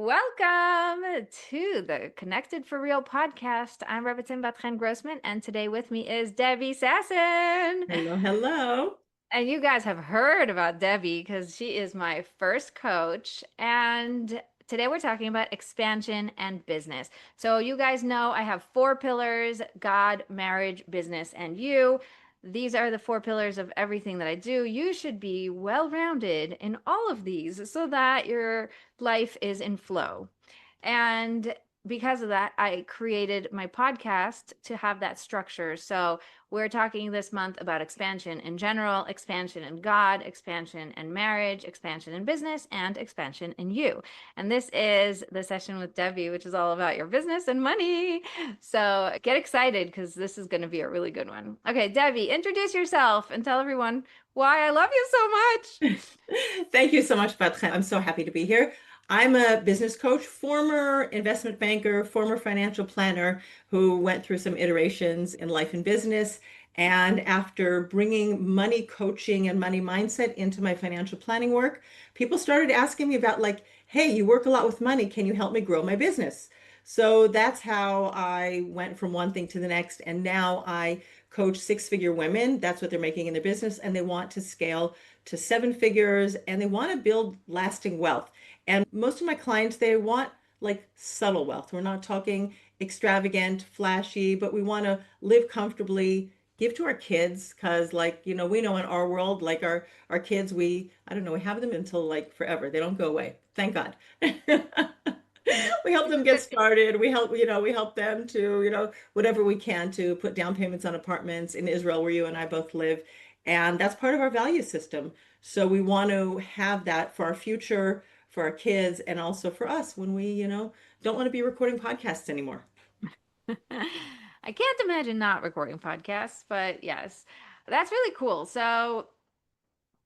Welcome to the Connected for Real podcast. I'm Rebbetzin Bat-Chen Grossman, and today with me is Debbie Sassen. Hello, hello. And you guys have heard about Debbie because she is my first coach. And today we're talking about expansion and business. So, you guys know I have four pillars: God, marriage, business, and you. These are the four pillars of everything that I do. You should be well rounded in all of these so that your life is in flow. And because of that, I created my podcast to have that structure. So we're talking this month about expansion in general, expansion in God, expansion in marriage, expansion in business, and expansion in you. And this is the session with Debbie, which is all about your business and money. So get excited because this is going to be a really good one. Okay, Debbie, introduce yourself and tell everyone why I love you so much. Thank you so much, Bat-Chen. I'm so happy to be here. I'm a business coach, former investment banker, former financial planner who went through some iterations in life and business. And after bringing money coaching and money mindset into my financial planning work, people started asking me about, like, hey, you work a lot with money. Can you help me grow my business? So that's how I went from one thing to the next. And now I coach six-figure women. That's what they're making in their business. And they want to scale to seven figures and they want to build lasting wealth. And most of my clients, they want like subtle wealth. We're not talking extravagant, flashy, but we want to live comfortably, give to our kids because, like, we know in our world, like our kids, I don't know, we have them until like forever. They don't go away. Thank God. We help them get started. We help them to, whatever we can to put down payments on apartments in Israel where you and I both live. And that's part of our value system. So we want to have that for our future, for our kids, and also for us when we, don't want to be recording podcasts anymore. I can't imagine not recording podcasts, but yes, that's really cool. So,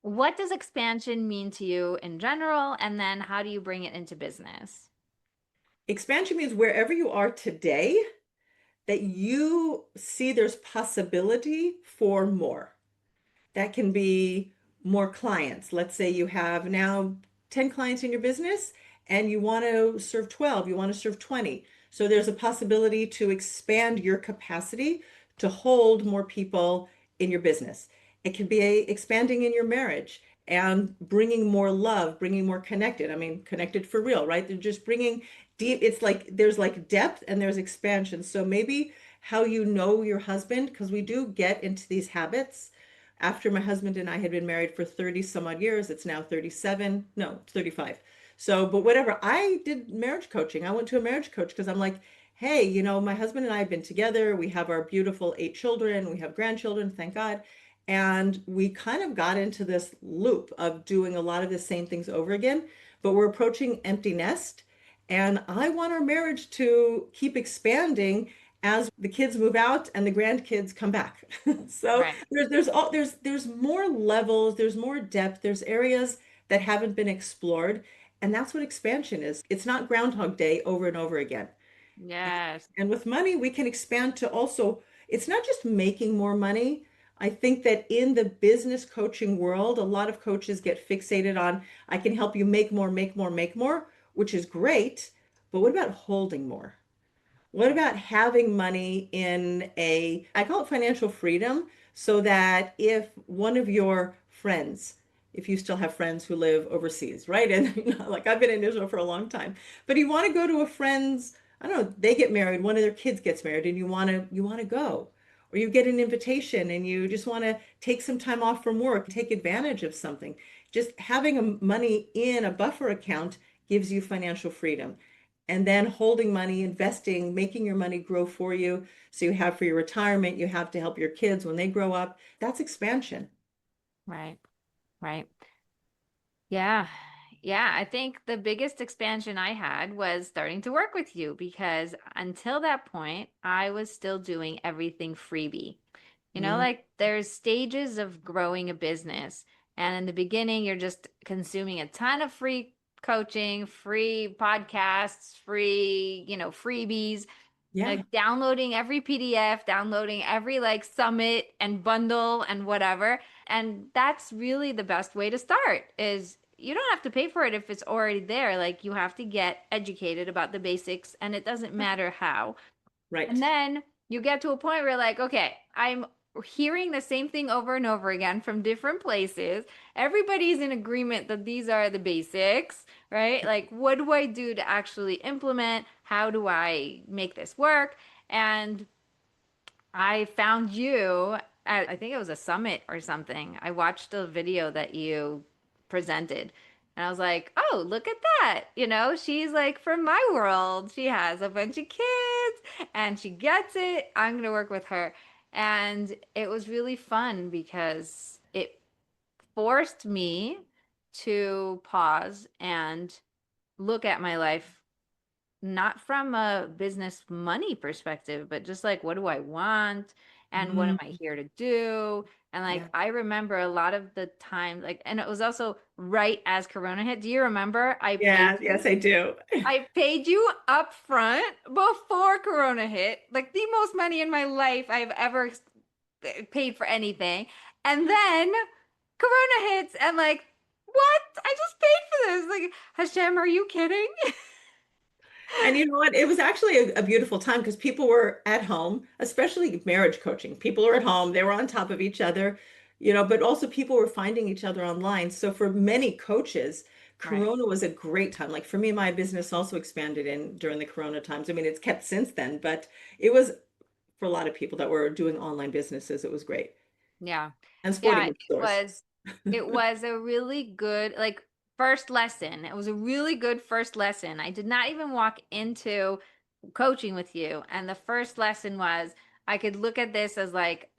what does expansion mean to you in general? And then how do you bring it into business? Expansion means wherever you are today, that you see there's possibility for more. That can be more clients. Let's say you have now 10 clients in your business and you want to serve 12, you want to serve 20. So there's a possibility to expand your capacity to hold more people in your business. It could be expanding in your marriage and bringing more love, bringing more connected. I mean, connected for real, right? They're just bringing deep. It's like there's like depth and there's expansion. So maybe how you know your husband, because we do get into these habits after my husband and I had been married for 30 some odd years. It's now 37, no, 35. So, but whatever, I did marriage coaching. I went to a marriage coach because I'm like, hey, my husband and I have been together. We have our beautiful 8 children. We have grandchildren, thank God. And we kind of got into this loop of doing a lot of the same things over again, but we're approaching empty nest. And I want our marriage to keep expanding as the kids move out and the grandkids come back. So Right. there's more levels, there's more depth, there's areas that haven't been explored, and that's what expansion is. It's not Groundhog Day over and over again. Yes. And with money, we can expand to also, it's not just making more money. I think that in the business coaching world, a lot of coaches get fixated on, I can help you make more, make more, make more, which is great. But what about holding more? What about having money in I call it financial freedom, so that if one of your friends, if you still have friends who live overseas, right? And like I've been in Israel for a long time, but you want to go to a friend's, I don't know, they get married, one of their kids gets married, and you want to go. Or you get an invitation and you just want to take some time off from work, take advantage of something. Just having money in a buffer account gives you financial freedom, and then holding money, investing, making your money grow for you. So you have for your retirement, you have to help your kids when they grow up. That's expansion. Right. Right. Yeah. Yeah. I think the biggest expansion I had was starting to work with you because until that point, I was still doing everything freebie. Mhm. Like there's stages of growing a business. And in the beginning, you're just consuming a ton of free coaching, free podcasts, free, freebies, Yeah. like downloading every PDF, downloading every like summit and bundle and whatever. And that's really the best way to start is you don't have to pay for it if it's already there. Like you have to get educated about the basics and it doesn't matter how. And Right. then you get to a point where you're like, okay, I'm hearing the same thing over and over again from different places. Everybody's in agreement that these are the basics, right? Like, what do I do to actually implement? How do I make this work? And I found you at, I think it was a summit or something. I watched a video that you presented and I was like, oh, look at that. You know, she's like from my world. She has a bunch of kids and she gets it. I'm going to work with her. And it was really fun because it forced me to pause and look at my life not from a business money perspective, but just like, what do I want? And what am Mm, I here to do? And like, yeah. I remember a lot of the time, like, and it was also right as Corona hit. Do you remember Yeah, yes, I do. I paid you up front before Corona hit, like the most money in my life I've ever paid for anything. And then Corona hits and like, what? I just paid for this. Like, Hashem, are you kidding? And you know what? It was actually a beautiful time because people were at home, especially marriage coaching. People were at home, they were on top of each other, but also people were finding each other online. So for many coaches, Right. Corona was a great time. Like for me, my business also expanded in during the Corona times. I mean, it's kept since then, but it was for a lot of people that were doing online businesses, it was great. Yeah. And sporting Yeah, goods stores. it was a really good like first lesson. It was a really good first lesson. I did not even walk into coaching with you and the first lesson was I could look at this as like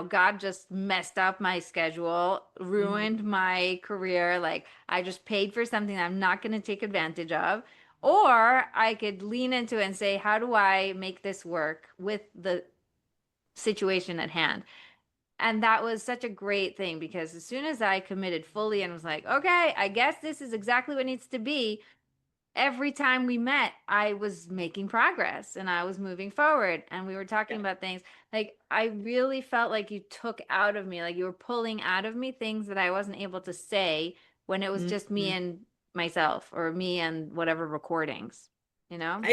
God just messed up my schedule, Mhm. ruined my career, like I just paid for something that I'm not going to take advantage of. Or I could lean into it and say, how do I make this work with the situation at hand? And that was such a great thing because as soon as I committed fully and was like, okay, I guess this is exactly what needs to be, every time we met, I was making progress and I was moving forward and we were talking Yeah. about things. Like, I really felt like you took out of me, like you were pulling out of me things that I wasn't able to say when it was just me Mhm. and myself or me and whatever recordings, you know?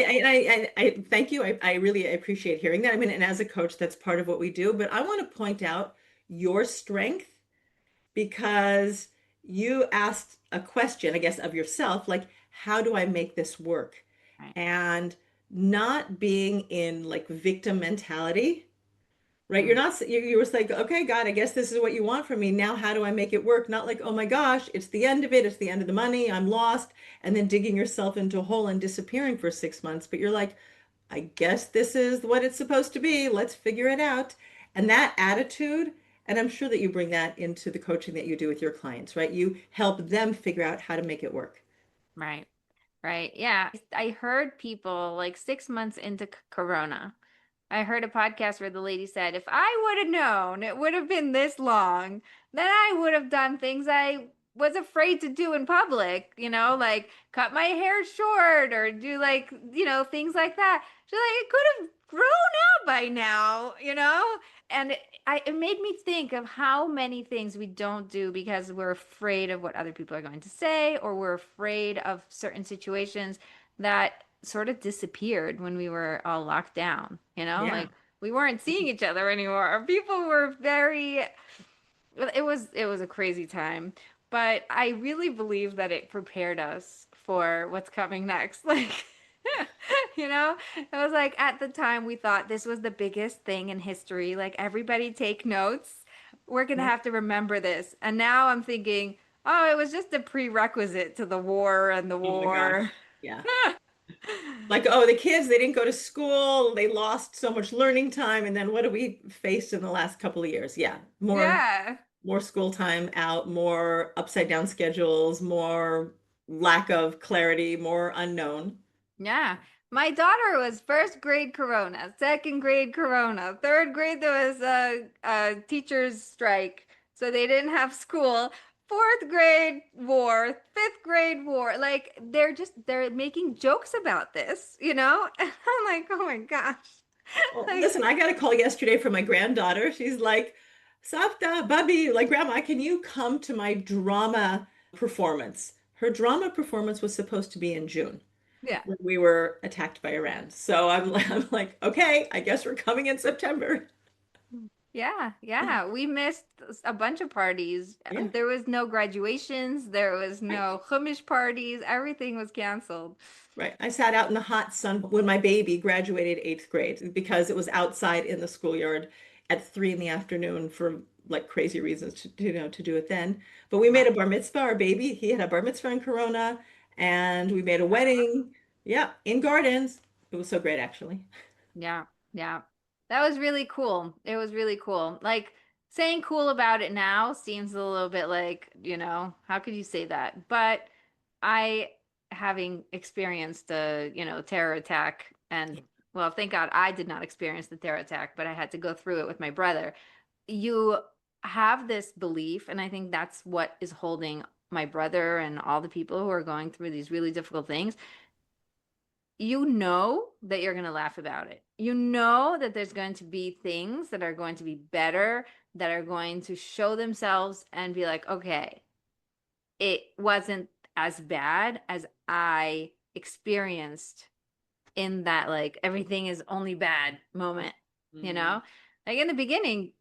I thank you. I really appreciate hearing that. I mean, and as a coach, that's part of what we do. But I want to point out your strength because you asked a question, I guess, of yourself, like, how do I make this work? Right. And not being in like victim mentality, right? You're Mm, not, you were like, okay, God, I guess this is what you want from me. Now, how do I make it work? Not like, oh my gosh, it's the end of it. It's the end of the money. I'm lost. And then digging yourself into a hole and disappearing for 6 months. But you're like, I guess this is what it's supposed to be. Let's figure it out. And that attitude, and I'm sure that you bring that into the coaching that you do with your clients, right? You help them figure out how to make it work. right. Right. Yeah. I heard people like 6 months into Corona. I heard a podcast where the lady said, if I would have known it would have been this long, then I would have done things I was afraid to do in public, like cut my hair short or do like, things like that. She's like, it could have grown out by now, And it made me think of how many things we don't do because we're afraid of what other people are going to say or we're afraid of certain situations that sort of disappeared when we were all locked down, Yeah. like we weren't seeing each other anymore. People were very it was a crazy time, but I really believe that it prepared us for what's coming next. Like it was like at the time we thought this was the biggest thing in history. Like everybody take notes. We're gonna Yeah. have to remember this. And now I'm thinking, oh, it was just a prerequisite to the war and the Oh my gosh. war. Yeah. Like, oh, the kids, they didn't go to school, they lost so much learning time, and then what do we face in the last couple of years? Yeah, Yeah. more school time out, more upside down schedules, more lack of clarity, more unknown. Yeah. My daughter was first grade Corona, second grade Corona, third grade there was a teacher's strike, so they didn't have school. Fourth grade war, fifth grade war. Like they're making jokes about this, And I'm like, oh my gosh. Well, Like, listen, I got a call yesterday from my granddaughter. She's like, Savta, Bubby, like, Grandma, can you come to my drama? performance. Her drama performance was supposed to be in June Yeah. when we were attacked by Iran. So I'm like, okay, I guess we're coming in September. Yeah, yeah. We missed a bunch of parties. Yeah, There was no graduations, there was right. no Chumash parties, everything was canceled. Right. I sat out in the hot sun when my baby graduated eighth grade because it was outside in the schoolyard at 3 in the afternoon for like crazy reasons to do it then. But we made Wow. a bar mitzvah, our baby. He had a bar mitzvah in Corona, and we made a wedding. Yeah, in gardens. It was so great, actually. Yeah, yeah. That was really cool. It was really cool. Like saying cool about it now seems a little bit like, how could you say that? But I, having experienced a, terror attack, and well, thank God I did not experience the terror attack, but I had to go through it with my brother. You have this belief, and I think that's what is holding my brother and all the people who are going through these really difficult things. You know that you're going to laugh about it. You know that there's going to be things that are going to be better, that are going to show themselves and be like, okay, it wasn't as bad as I experienced in that, like, everything is only bad moment, you Mm, know? Like in the beginning,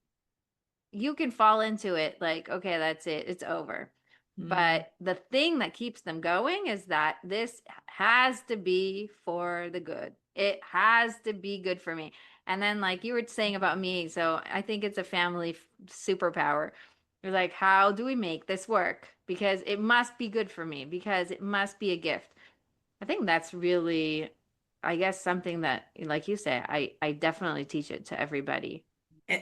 you can fall into it like, okay, that's it, it's over. mm, But the thing that keeps them going is that this has to be for the good. It has to be good for me. And then, like you were saying about me, so I think it's a family superpower. You're like, how do we make this work? Because it must be good for me, because it must be a gift. I think that's really, I guess, something that, like you say, I definitely teach it to everybody.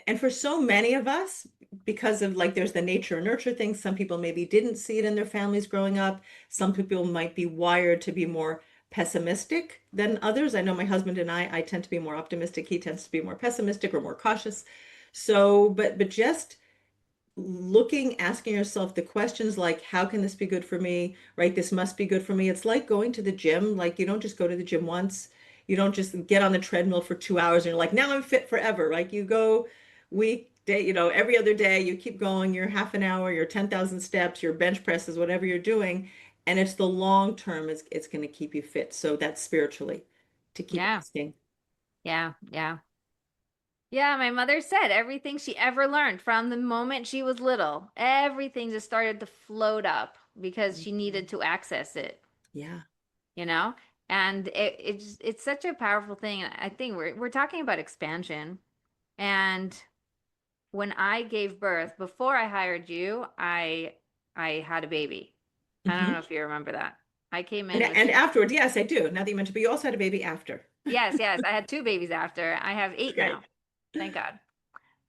and for so many of us, because of like there's the nature and nurture thing, some people maybe didn't see it in their families growing up. Some people might be wired to be more pessimistic than others. I know my husband and I tend to be more optimistic. He tends to be more pessimistic or more cautious. So, but just looking, asking yourself the questions like, how can this be good for me? Right? This must be good for me. It's like going to the gym. Like you don't just go to the gym once. You don't just get on the treadmill for 2 hours and you're like, now I'm fit forever. Like you go week, day, every other day, you keep going, your half an hour, your 10,000 steps, your bench presses, whatever you're doing. And it's the long term, it's going to keep you fit. So that's spiritually to keep Yeah, asking. yeah, yeah. Yeah, my mother said everything she ever learned from the moment she was little, everything just started to float up because she needed to access it, Yeah. you know? And it's such a powerful thing. And I think we're talking about expansion. And when I gave birth, before I hired you, I had a baby. I don't know Hmm. if you remember that. I came And in with and afterward, yes, I do. Now that you mentioned, but you also had a baby after. yes, yes, I had two babies after. I have eight Okay. now. Thank God.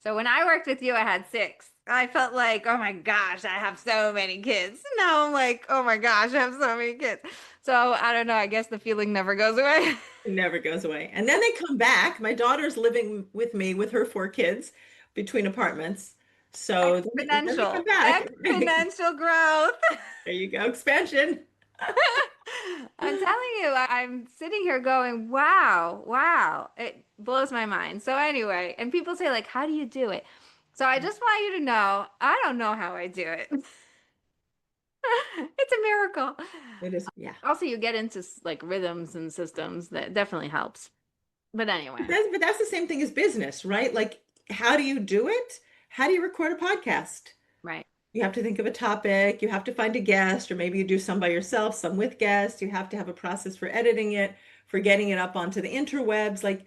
So when I worked with you, I had six. I felt like, oh my gosh, I have so many kids. Now I'm like, oh my gosh, I have so many kids. So I don't know. I guess the feeling never goes away. It never goes away. And then they come back. My daughter's living with me with her 4 kids between apartments. So then they come Exponential, back. exponential growth. There you go. Expansion. I'm telling you, I'm sitting here going, wow, wow. It blows my mind. So anyway, and people say like, how do you do it? So I just want you to know, I don't know how I do it. It's a miracle. It is, yeah. Also, you get into like rhythms and systems that definitely helps. But anyway, But that's the same thing as business, right? Like, how do you do it? How do you record a podcast? right. You have to think of a topic, you have to find a guest, or maybe you do some by yourself, some with guests. You have to have a process for editing it, for getting it up onto the interwebs. Like,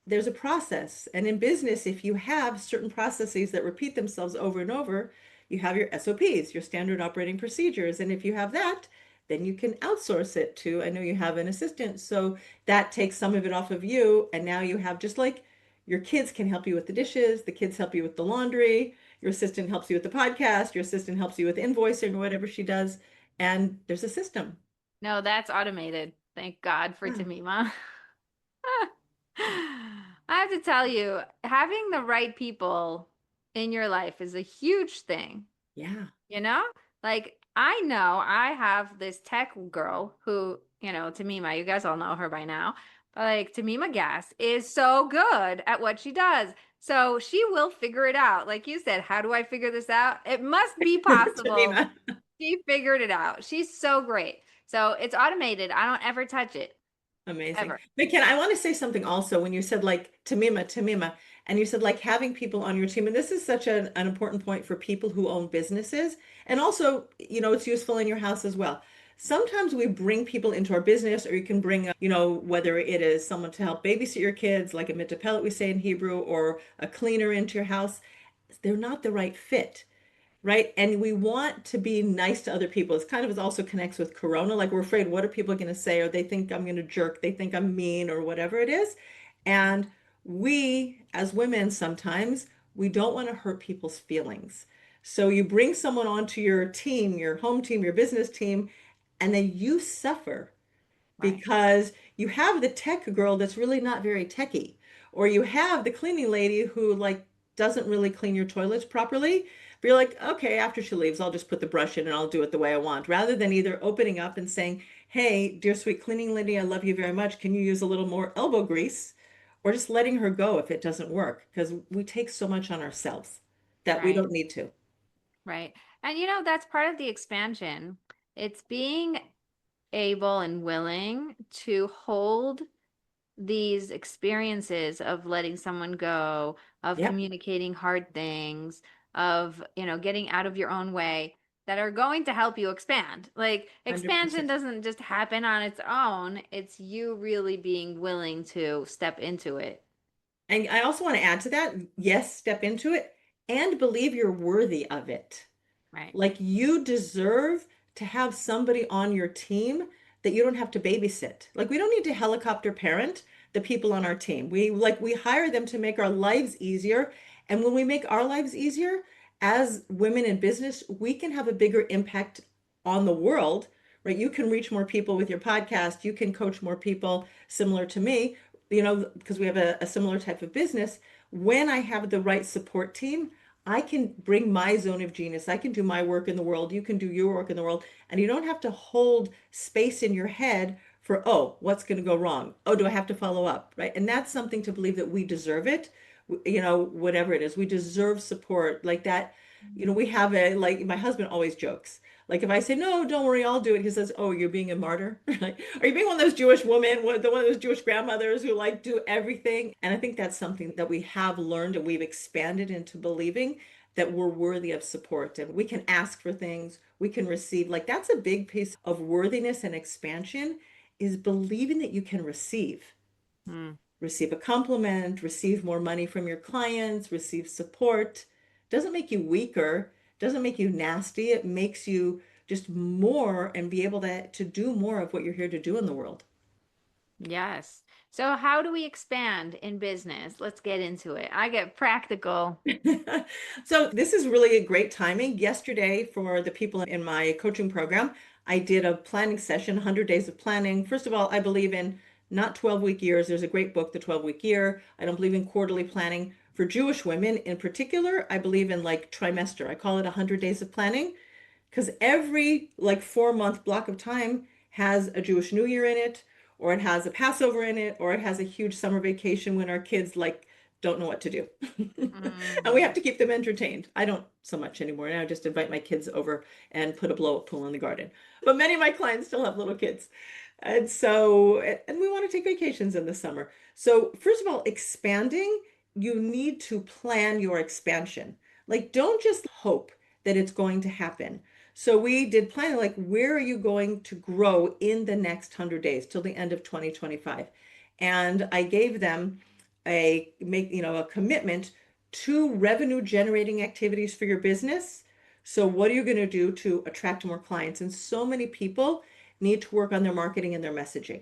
there's a process. And in business, if you have certain processes that repeat themselves over and over, you have your SOPs, your standard operating procedures. And if you have that, then you can outsource it to, I know you have an assistant. So that takes some of it off of you. And now you have just like your kids can help you with the dishes, the kids help you with the laundry, your assistant helps you with the podcast, your assistant helps you with invoicing or whatever she does. And there's a system. No, that's automated. Thank God for Yeah. Tamima. I have to tell you, having the right people in your life is a huge thing. Yeah. You know? Like, I know I have this tech girl who, Tamima, you guys all know her by now. But like, Tamima Gass is so good at what she does. So she will figure it out. Like you said, how do I figure this out? It must be possible. Tamima. She figured it out. She's so great. So it's automated. I don't ever touch it, Amazing. ever. But Ken, I want to say something also when you said like Tamima, and you said like having people on your team. And this is such an important point for people who own businesses. And also, it's useful in your house as well. Sometimes we bring people into our business, or you can bring, whether it is someone to help babysit your kids, like a mitapelet we say in Hebrew, or a cleaner into your house. They're not the right fit. Right. And we want to be nice to other people. It's kind of also connects with Corona. Like we're afraid, what are people going to say? Or they think I'm going to jerk. They think I'm mean or whatever it is. Right. And we, as women, sometimes we don't want to hurt people's feelings. So you bring someone onto your team, your home team, your business team, and then you suffer Right. because you have the tech girl that's really not very techy, or you have the cleaning lady who like doesn't really clean your toilets properly. But you're like, okay, after she leaves, I'll just put the brush in and I'll do it the way I want, rather than either opening up and saying, hey, dear sweet cleaning lady, I love you very much. Can you use a little more elbow grease? Or just letting her go if it doesn't work, because we take so much on ourselves that we Right. don't need to. Right. And that's part of the expansion. It's being able and willing to hold these experiences of letting someone go, of Yep, communicating hard things, of, getting out of your own way that are going to help you expand. Like expansion 100%. doesn't just happen on its own. It's you really being willing to step into it. And I also want to add to that, yes, step into it and believe you're worthy of it. Right. Like you deserve to have somebody on your team that you don't have to babysit. Like we don't need to helicopter parent the people on our team. We hire them to make our lives easier. And when we make our lives easier as women in business, we can have a bigger impact on the world, right? You can reach more people with your podcast. You can coach more people similar to me, because we have a similar type of business. When I have the right support team, I can bring my zone of genius. I can do my work in the world. You can do your work in the world. And you don't have to hold space in your head for, oh, what's going to go wrong? Oh, do I have to follow up? Right. And that's something to believe that we deserve it. Whatever it is, we deserve support like that. We have like my husband always jokes. Like if I say, no, don't worry, I'll do it. He says, oh, you're being a martyr. Like, are you being one of those Jewish women, one of those Jewish grandmothers who like do everything? And I think that's something that we have learned and we've expanded into believing that we're worthy of support and we can ask for things, we can receive. Like that's a big piece of worthiness and expansion is believing that you can Mm. receive a compliment, receive more money from your clients, receive support. Doesn't make you weaker, doesn't make you nasty. It makes you just more and be able to do more of what you're here to do in the world. Yes. So how do we expand in business? Let's get into it. I get practical. So this is really a great timing. Yesterday, for the people in my coaching program, I did a planning session, 100 days of planning. First of all, I believe in not 12-week years. There's a great book, The 12-Week Year. I don't believe in quarterly planning. For Jewish women in particular, I believe in like trimester. I call it 100 days of planning because every like 4 month block of time has a Jewish New Year in it, or it has a Passover in it, or it has a huge summer vacation when our kids like don't know what to do. And we have Hmm. to keep them entertained. I don't so much anymore. Now I just invite my kids over and put a blow up pool in the garden. But many of my clients still have little kids. And we want to take vacations in the summer. So, first of all, expanding, you need to plan your expansion. Like, don't just hope that it's going to happen. So, we did planning, like, where are you going to grow in the next 100 days till the end of 2025? And I gave them a commitment to revenue generating activities for your business. So, what are you going to do to attract more clients? And so many people need to work on their marketing and their messaging.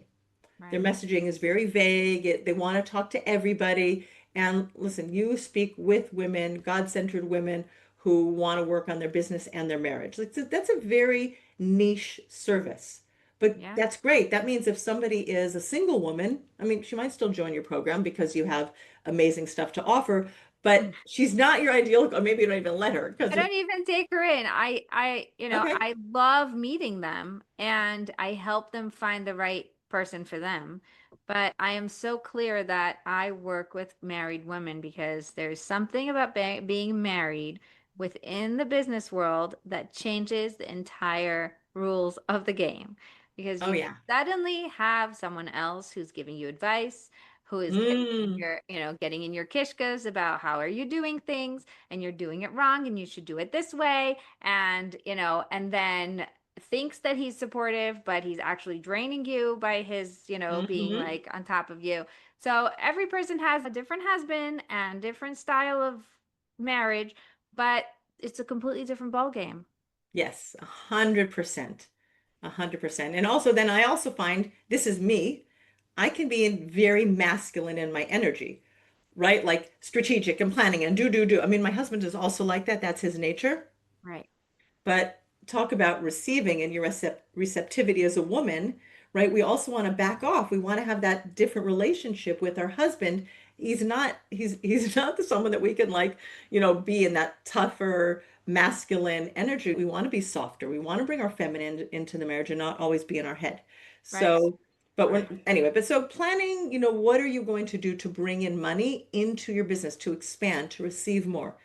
Their Right. messaging is very vague. They want to talk to everybody. And listen, you speak with women, God-centered women who want to work on their business and their marriage. Like that's a very niche service. But Yeah. that's great. That means if somebody is a single woman, I mean, she might still join your program because you have amazing stuff to offer, but she's not your ideal, or maybe you don't even let her I because don't even take her in. okay. I love meeting them and I help them find the right person for them. But I am so clear that I work with married women because there's something about being married within the business world that changes the entire rules of the game because Oh you yeah. suddenly have someone else who's giving you advice, who is getting in Mm, your, getting in your kishkas about how are you doing things and you're doing it wrong and you should do it this way. And, and then thinks that he's supportive, but he's actually draining you by his, being hmm. like on top of you. So every person has a different husband and different style of marriage, but it's a completely different ball game. Yes, 100%. 100%. And also then I also find this is me. I can be very masculine in my energy, right? Like strategic and planning and do. I mean, my husband is also like that. That's his nature. Right. But talk about receiving and your receptivity as a woman, right? We also want to back off. We want to have that different relationship with our husband. He's not the someone that we can like, be in that tougher masculine energy. We want to be softer. We want to bring our feminine into the marriage and not always be in our head. Right. So, but when anyway, but so planning, what are you going to do to bring in money into your business, to expand, to receive more?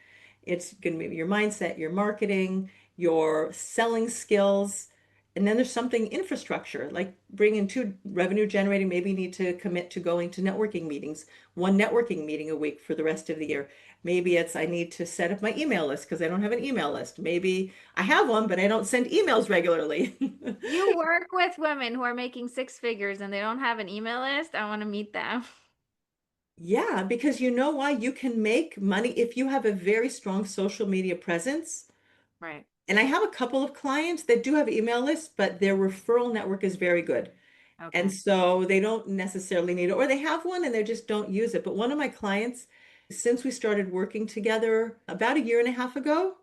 It's going to be your mindset, your marketing, your selling skills. And then there's something infrastructure, like bringing two revenue generating. Maybe you need to commit to going to networking meetings, one networking meeting a week for the rest of the year. Maybe it's I need to set up my email list because I don't have an email list. Maybe I have one, but I don't send emails regularly. You work with women who are making six figures and they don't have an email list. I want to meet them. Yeah, because you know why? You can make money if you have a very strong social media presence. Right. And I have a couple of clients that do have email lists, but their referral network is very good. And Okay. so they don't necessarily need it, or they have one and they just don't use it. But one of my clients, since we started working together about a year and a half ago,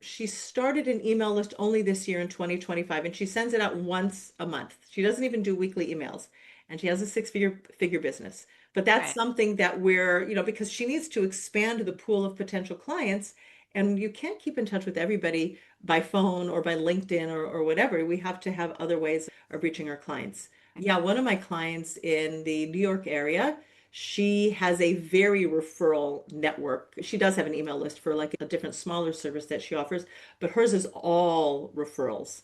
she started an email list only this year in 2025, and she sends it out once a month. She doesn't even do weekly emails, and she has a six figure business. But that's Right. something that because she needs to expand the pool of potential clients, and you can't keep in touch with everybody by phone or by LinkedIn or whatever. We have to have other ways of reaching our clients. Yeah, one of my clients in the New York area, she has a very referral network. She does have an email list for like a different smaller service that she offers, but hers is all referrals.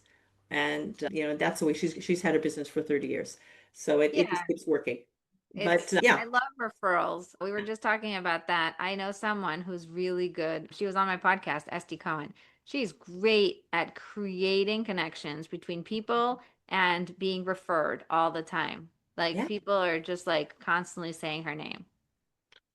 And that's the way she's had her business for 30 years. So it Yeah. just keeps working. But I yeah, love referrals. We were just talking about that. I know someone who's really good. She was on my podcast, Esty Cohen. She's great at creating connections between people and being referred all the time. Like yeah, people are just like constantly saying her name.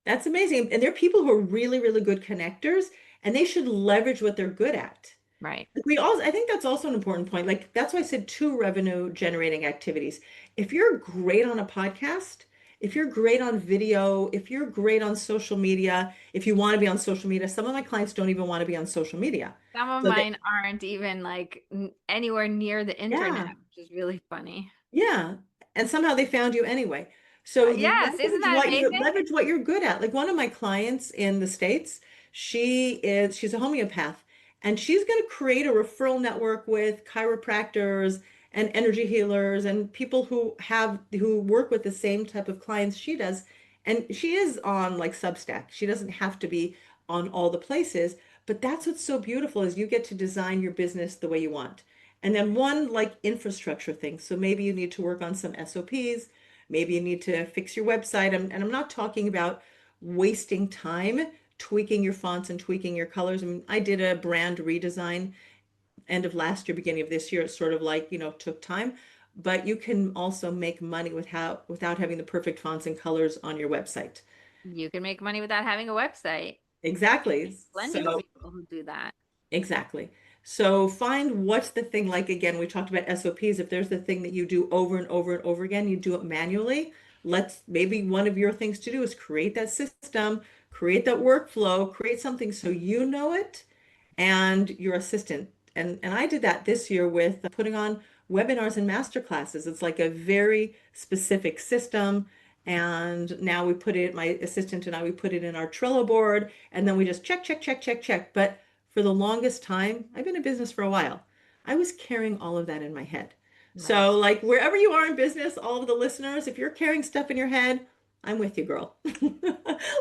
that's amazing. And there are people who are really, really good connectors, and they should leverage what they're good at. Right. I think that's also an important point. Like that's why I said two revenue generating activities. If you're great on a podcast, if you're great on video, if you're great on social media, if you want to be on social media, some of my clients don't even want to be on social media. Some of So they, mine aren't even like anywhere near the internet, yeah, which is really funny. yeah. And somehow they found you anyway. So Yes, isn't that amazing? leverage what you're good at. Like one of my clients in the States, she's a homeopath, and she's going to create a referral network with chiropractors and energy healers and people who work with the same type of clients she does. And she is on like Substack. She doesn't have to be on all the places, but that's what's so beautiful is you get to design your business the way you want. And then one like infrastructure thing. So maybe you need to work on some SOPs. Maybe you need to fix your website. And I'm not talking about wasting time tweaking your fonts and tweaking your colors. I mean, I did a brand redesign end of last year, beginning of this year. It's sort of like, took time, but you can also make money without having the perfect fonts and colors on your website. You can make money without having a website. Exactly. Plenty of So people who do that. exactly. So find what's the thing like again, we talked about SOPs. If there's the thing that you do over and over and over again, you do it manually. Let's maybe one of your things to do is create that system, create that workflow, create something so you know it and your assistant. And I did that this year with putting on webinars and master classes. It's like a very specific system. And now my assistant and I, we put it in our Trello board, and then we just check, check, check, check, check. But for the longest time, I've been in business for a while. I was carrying all of that in my head. Right. So, like wherever you are in business, all of the listeners, if you're carrying stuff in your head, I'm with you, girl.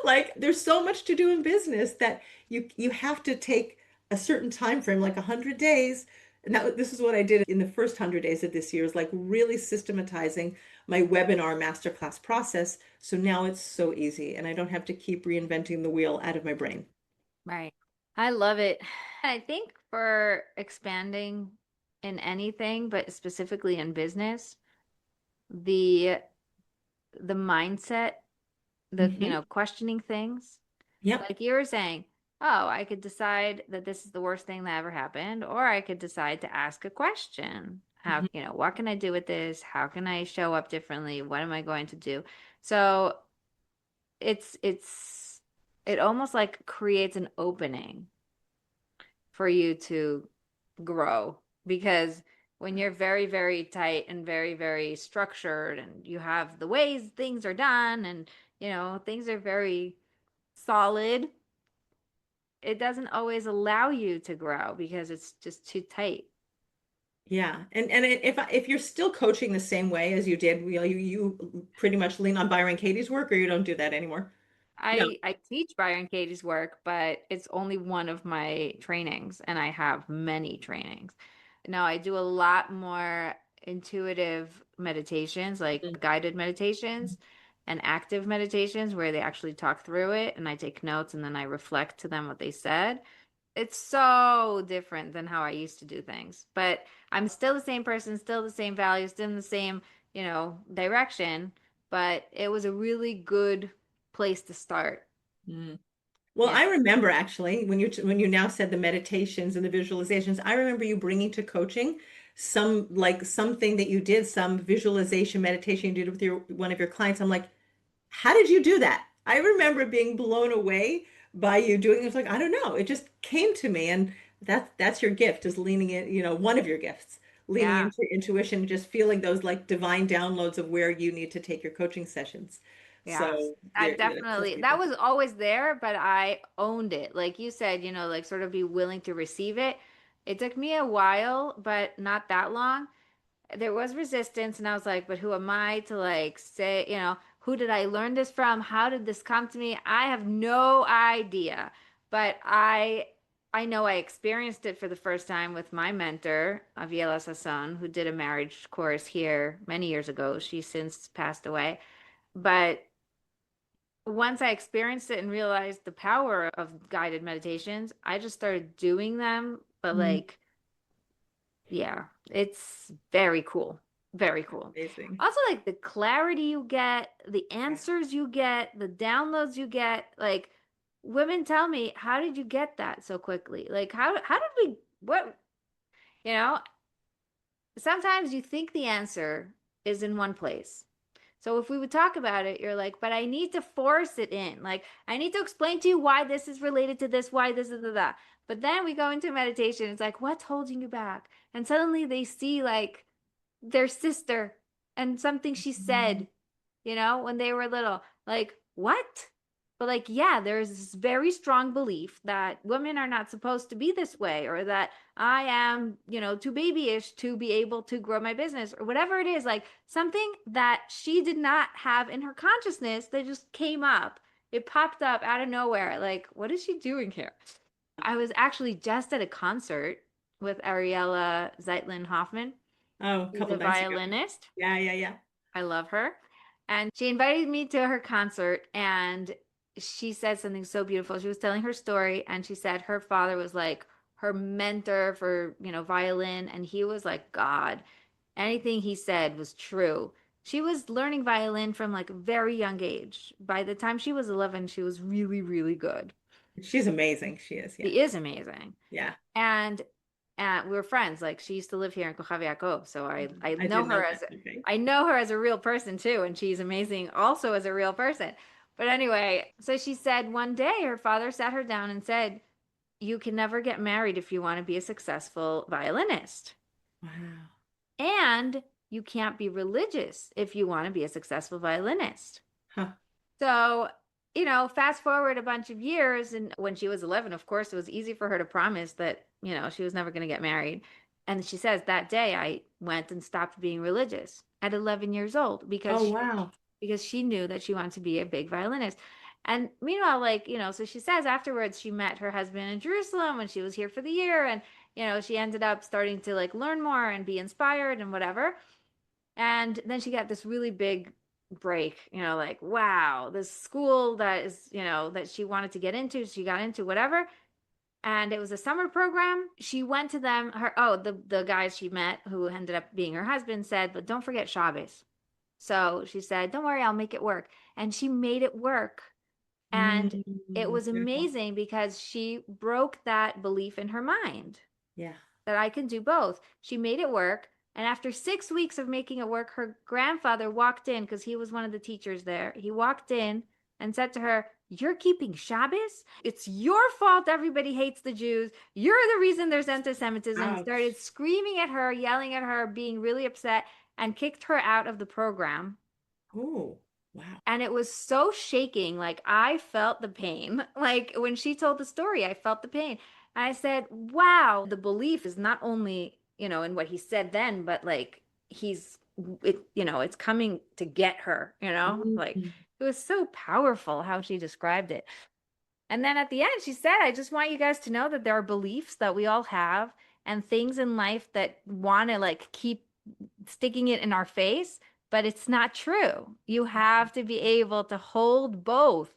Like there's so much to do in business that you have to take a certain time frame, like 100 days. And this is what I did in the first 100 days of this year, is like really systematizing my webinar masterclass process. So now it's so easy and I don't have to keep reinventing the wheel out of my brain. Right. I love it. I think for expanding in anything, but specifically in business, the the mindset, the Hmm. questioning things, Yep. like you were saying, oh, I could decide that this is the worst thing that ever happened, or I could decide to ask a question. How, Mhm. what can I do with this? How can I show up differently? What am I going to do? So it's it almost like creates an opening for you to grow, because when you're very, very tight and very, very structured and you have the ways things are done and things are very solid, it doesn't always allow you to grow because it's just too tight. Yeah. And if you're still coaching the same way as you did, you pretty much lean on Byron Katie's work, or you don't do that anymore? No. I teach Byron Katie's work, but it's only one of my trainings, and I have many trainings. No, I do a lot more intuitive meditations, like guided meditations and active meditations where they actually talk through it and I take notes and then I reflect to them what they said. It's so different than how I used to do things, but I'm still the same person, still the same values, still in the same, direction, but it was a really good place to start. Mm. Well, Yeah. I remember actually when you now said the meditations and the visualizations, I remember you bringing to coaching something that you did, some visualization meditation you did with your one of your clients. I'm like, how did you do that? I remember being blown away by you doing it. It's like, I don't know. It just came to me. And that's your gift, is leaning in, one of your gifts, leaning Yeah. into intuition, just feeling those like divine downloads of where you need to take your coaching sessions. Yes. So I trust definitely, that people. was always there, but I owned it. Like you said, like sort of be willing to receive it. It took me a while, but not that long. There was resistance, and I was like, but who am I to like say, who did I learn this from? How did this come to me? I have no idea. But I know I experienced it for the first time with my mentor, Aviela Sassen, who did a marriage course here many years ago. She's since passed away. But once I experienced it and realized the power of guided meditations, I just started doing them. But Mm, like, yeah, it's very cool. Very cool. amazing. Also, like the clarity you get, the Yeah. answers you get, the downloads you get. Like, women tell me, how did you get that so quickly? Like, how did we, what, you know, sometimes you think the answer is in one place. So if we would talk about it, you're like, but I need to force it in. Like, I need to explain to you why this is related to this, why this is that. But then we go into meditation. It's like, what's holding you back? And suddenly they see like their sister and something she said, when they were little. Like, what? But like, yeah, there's this very strong belief that women are not supposed to be this way, or that I am, too babyish to be able to grow my business, or whatever it is, like something that she did not have in her consciousness that just came up. It popped up out of nowhere. Like, what is she doing here? I was actually just at a concert with Ariella Zeitlin Hoffman. Oh, a She's couple a nights ago. violinist. Yeah, yeah, yeah. I love her. And she invited me to her concert, and she said something so beautiful. She was telling her story, and she said her father was like her mentor for, violin, and he was like God. Anything he said was true. She was learning violin from like a very young age. By the time she was 11, she was really, really good. She's amazing. She is. Yeah. She is amazing. Yeah. And we were friends. Like she used to live here in Kochavi Yaakov, so I I know did know her that. as Okay. I know her as a real person too, and she's amazing also as a real person. But anyway, so she said one day her father sat her down and said, "You can never get married if you want to be a successful violinist, Wow. and you can't be religious if you want to be a successful violinist." Huh. So, fast forward a bunch of years, and when she was 11, of course, it was easy for her to promise that, she was never going to get married. And she says, that day I went and stopped being religious at 11 years old because Oh, she wow. because she knew that she wanted to be a big violinist. And meanwhile, like, so she says afterwards she met her husband in Jerusalem when she was here for the year. And, she ended up starting to like learn more and be inspired and whatever. And then she got this really big break, like, wow, this school that is, that she wanted to get into, she got into whatever. And it was a summer program. She went to them, the guys she met who ended up being her husband said, but don't forget Shabbos. So she said, don't worry, I'll make it work. And she made it work. And it was Beautiful. amazing because she broke that belief in her mind Yeah. that I can do both. She made it work. And after 6 weeks of making it work, her grandfather walked in because he was one of the teachers there. He walked in and said to her, "You're keeping Shabbos? It's your fault everybody hates the Jews. You're the reason there's anti-Semitism." And started Ouch. screaming at her, yelling at her, being really upset, and kicked her out of the program. Oh, wow. And it was so shaking. Like I felt the pain. Like when she told the story, I felt the pain. And I said, wow, the belief is not only, in what he said then, but like it's coming to get her, like Mhm. it was so powerful how she described it. And then at the end, she said, I just want you guys to know that there are beliefs that we all have and things in life that want to like keep sticking it in our face, but it's not true. You have to be able to hold both.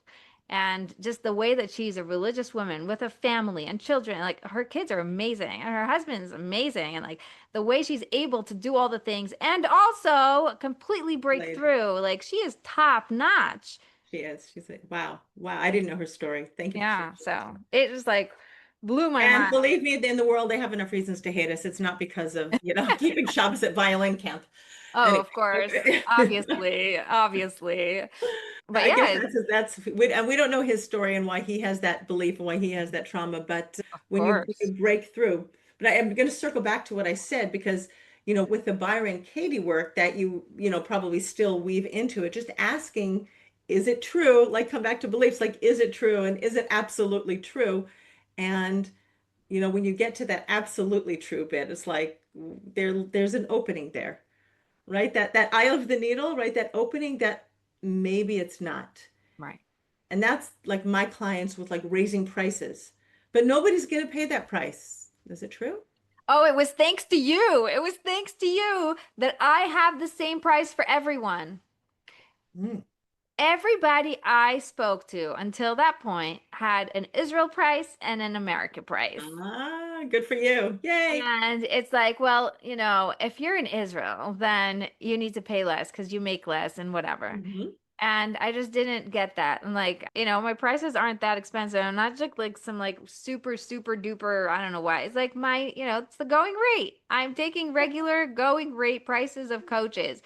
And just the way that she's a religious woman with a family and children, like her kids are amazing and her husband's amazing. And like the way she's able to do all the things and also completely break Lady. through, like she is top notch. She is. She's like, wow. Wow. I didn't know her story. Thank you for sharing Yeah. that. So it just like blew my And mind. believe me, in the world, they have enough reasons to hate us. It's not because of, keeping Shabbos at violin camp. Oh, Anyway. of course. Obviously. Obviously. But I guess yeah, and we don't know his story and why he has that belief and why he has that trauma. But of when course. you break through, but I am going to circle back to what I said because with the Byron Katie work that probably still weave into it, just asking, is it true? Like come back to beliefs, like is it true and is it absolutely true? And when you get to that absolutely true bit, it's like there's an opening there, right? That eye of the needle, right? That opening that maybe it's not. Right. And that's like my clients with like raising prices. But nobody's going to pay that price. Is it true? Oh, it was thanks to you. It was thanks to you that I have the same price for everyone. Mm. Everybody I spoke to until that point had an Israel price and an America price. Ah, good for you. Yay. And it's like, well, if you're in Israel, then you need to pay less because you make less and whatever. Hmm. And I just didn't get that. And like, my prices aren't that expensive. I'm not just like some like super, super duper, I don't know why. It's like it's the going rate. I'm taking regular going rate prices of coaches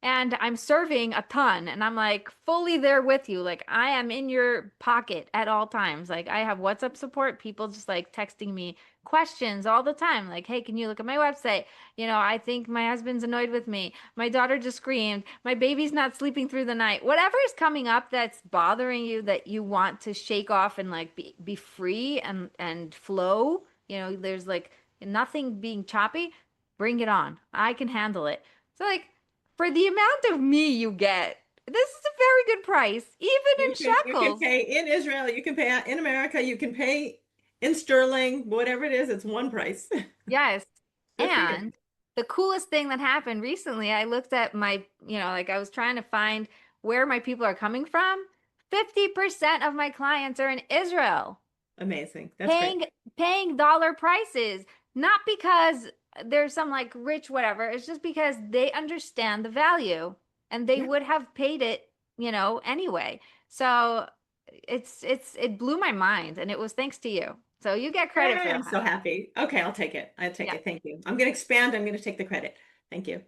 and I'm serving a ton and I'm like fully there with you. Like I am in your pocket at all times. Like I have WhatsApp support, people just like texting me questions all the time. Like, hey, can you look at my website? I think my husband's annoyed with me. My daughter just screamed. My baby's not sleeping through the night. Whatever is coming up that's bothering you that you want to shake off and like be free and flow. There's like nothing being choppy. Bring it on. I can handle it. So like for the amount of me you get, this is a very good price, even in You can shekels. pay in Israel, you can pay in America, you can pay in sterling, whatever it is, it's one price. Yes. Good for you. And the coolest thing that happened recently, I looked at my, like I was trying to find where my people are coming from. 50% of my clients are in Israel, Amazing. That's great. paying paying dollar prices, not because there's some like rich whatever. It's just because they understand the value and they Yeah. would have paid it, anyway. So it blew my mind and it was thanks to you. So you get credit for Yay, I'm that. so happy. Okay, I'll take it. I'll take Yeah. it. Thank you. I'm going to expand. I'm going to take the credit. Thank you.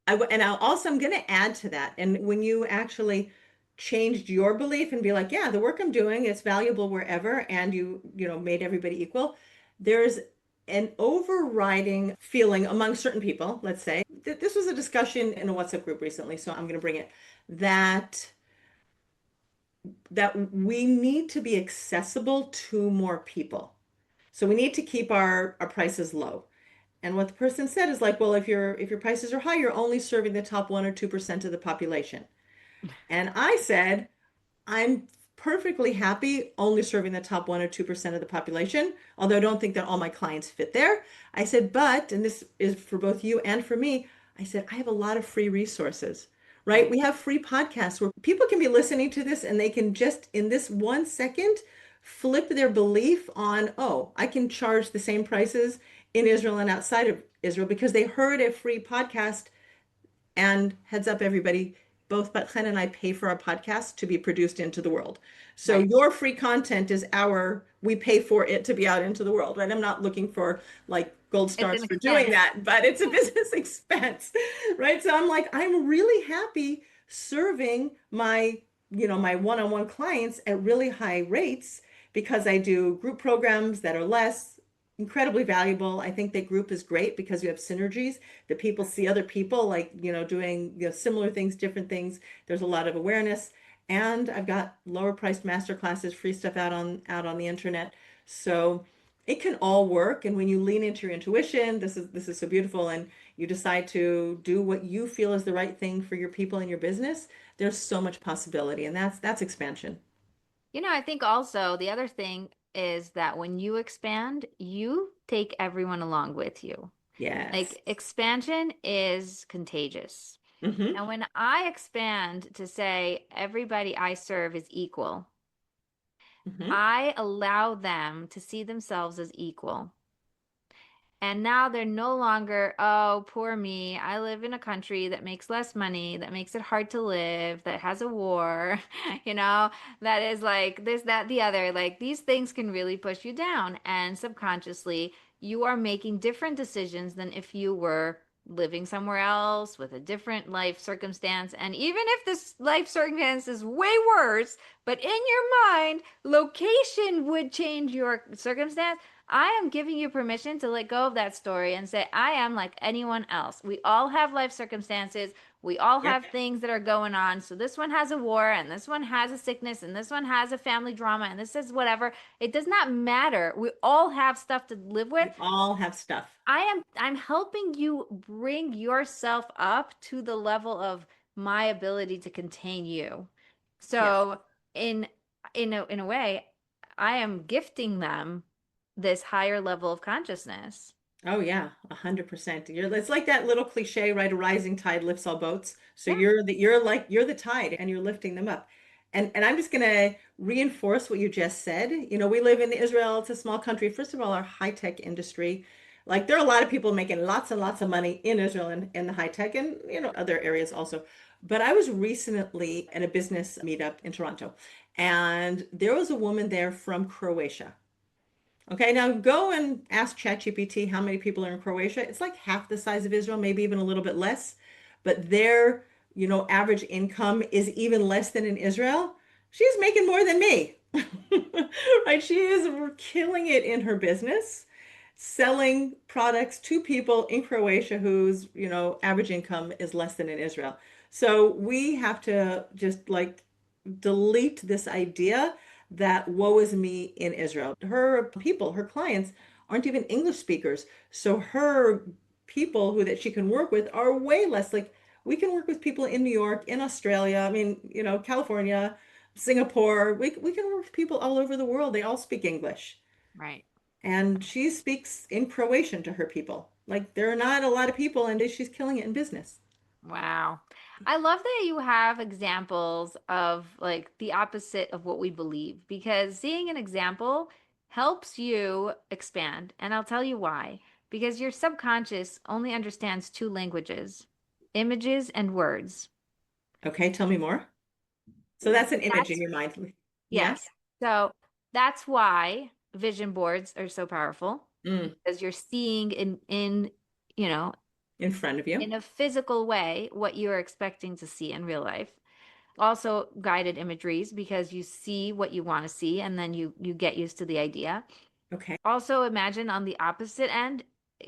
And I'm going to add to that. And when you actually changed your belief and be like, yeah, the work I'm doing is valuable wherever, and made everybody equal, there's an overriding feeling among certain people, let's say, this was a discussion in a WhatsApp group recently, so I'm going to bring it, that that we need to be accessible to more people. So we need to keep our prices low. And what the person said is like, well, if your prices are high, you're only serving the top 1 or 2% of the population. And I said, I'm perfectly happy only serving the top 1 or 2% of the population, although I don't think that all my clients fit there. I said, but, and this is for both you and for me, I said, I have a lot of free resources, right? Right. We have free podcasts where people can be listening to this and they can just, in this 1 second, flip their belief on, oh, I can charge the same prices in Israel and outside of Israel because they heard a free podcast. And heads up, everybody, both Bat-Chen and I pay for our podcast to be produced into the world. So Right. your free content is we pay for it to be out into the world, right? I'm not looking for like gold It's stars an for doing expense. that, but it's a business expense, right? So I'm like, I'm really happy serving my one-on-one clients at really high rates because I do group programs that are less incredibly valuable. I think that group is great because you have synergies that people see other people like, doing, similar things, different things. There's a lot of awareness. And I've got lower priced master classes, free stuff out on the internet. So it can all work. And when you lean into your intuition, this is so beautiful, and you decide to do what you feel is the right thing for your people and your business, there's so much possibility. And that's expansion. I think also the other thing is that when you expand, you take everyone along with you. Yes. Like expansion is contagious. Hmm. And when I expand to say everybody I serve is equal, Hmm. I allow them to see themselves as equal. And now they're no longer, oh, poor me. I live in a country that makes less money, that makes it hard to live, that has a war, you know, that is like this, that, the other. Like these things can really push you down. And subconsciously, you are making different decisions than if you were living somewhere else with a different life circumstance. And even if this life circumstance is way worse, but in your mind, location would change your circumstance. I am giving you permission to let go of that story and say, I am like anyone else. We all have life circumstances. We all Yep. have things that are going on. So this one has a war, and this one has a sickness, and this one has a family drama, and this is whatever. It does not matter. We all have stuff to live with. We all have stuff. I'm helping you bring yourself up to the level of my ability to contain you. Yes. So in in a way, I am gifting them this higher level of consciousness. Oh yeah, 100%. It's like that little cliche, right? A rising tide lifts all boats. So Yeah, you're the tide and you're lifting them up. And I'm just gonna reinforce what you just said. We live in Israel, it's a small country. First of all, our high-tech industry, like there are a lot of people making lots and lots of money in Israel and in the high tech and other areas also. But I was recently at a business meetup in Toronto, and there was a woman there from Croatia. Okay, now go and ask ChatGPT how many people are in Croatia. It's like half the size of Israel, maybe even a little bit less, but their, average income is even less than in Israel. She's making more than me. Right? She is killing it in her business, selling products to people in Croatia whose, average income is less than in Israel. So we have to just like delete this idea that woe is me in Israel. Her people, her clients aren't even English speakers. So her people that she can work with are way less. Like we can work with people in New York, in Australia, I mean, California, Singapore. We can work with people all over the world. They all speak English. right. And she speaks in Croatian to her people. Like there are not a lot of people, and she's killing it in business. Wow. I love that you have examples of like the opposite of what we believe because seeing an example helps you expand. And I'll tell you why. Because your subconscious only understands two languages, images and words. Okay, tell me more. So that's an image in That's your mind. Yeah? yes. So that's why vision boards are so powerful Mm, because you're seeing you know, in front of you. in a physical way what you're expecting to see in real life. Also guided imageries because you see what you want to see and then you get used to the idea. Okay. Also imagine on the opposite end,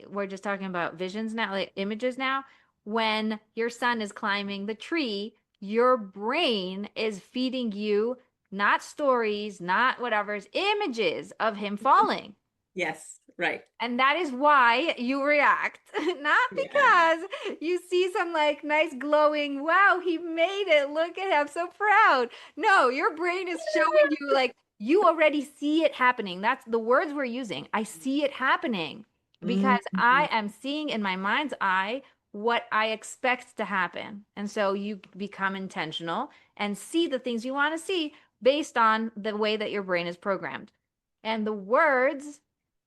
we're just talking about visions now, like images now. When your son is climbing the tree, your brain is feeding you not stories, not whatever's images of him falling. Yes, right. And that is why you react, not Yeah. because you see some like nice glowing, wow, he made it. Look at him, I'm so proud. No, your brain is showing you like you already see it happening. That's the words we're using. I see it happening because Mhm. I am seeing in my mind's eye what I expect to happen. And so you become intentional and see the things you want to see based on the way that your brain is programmed. And the words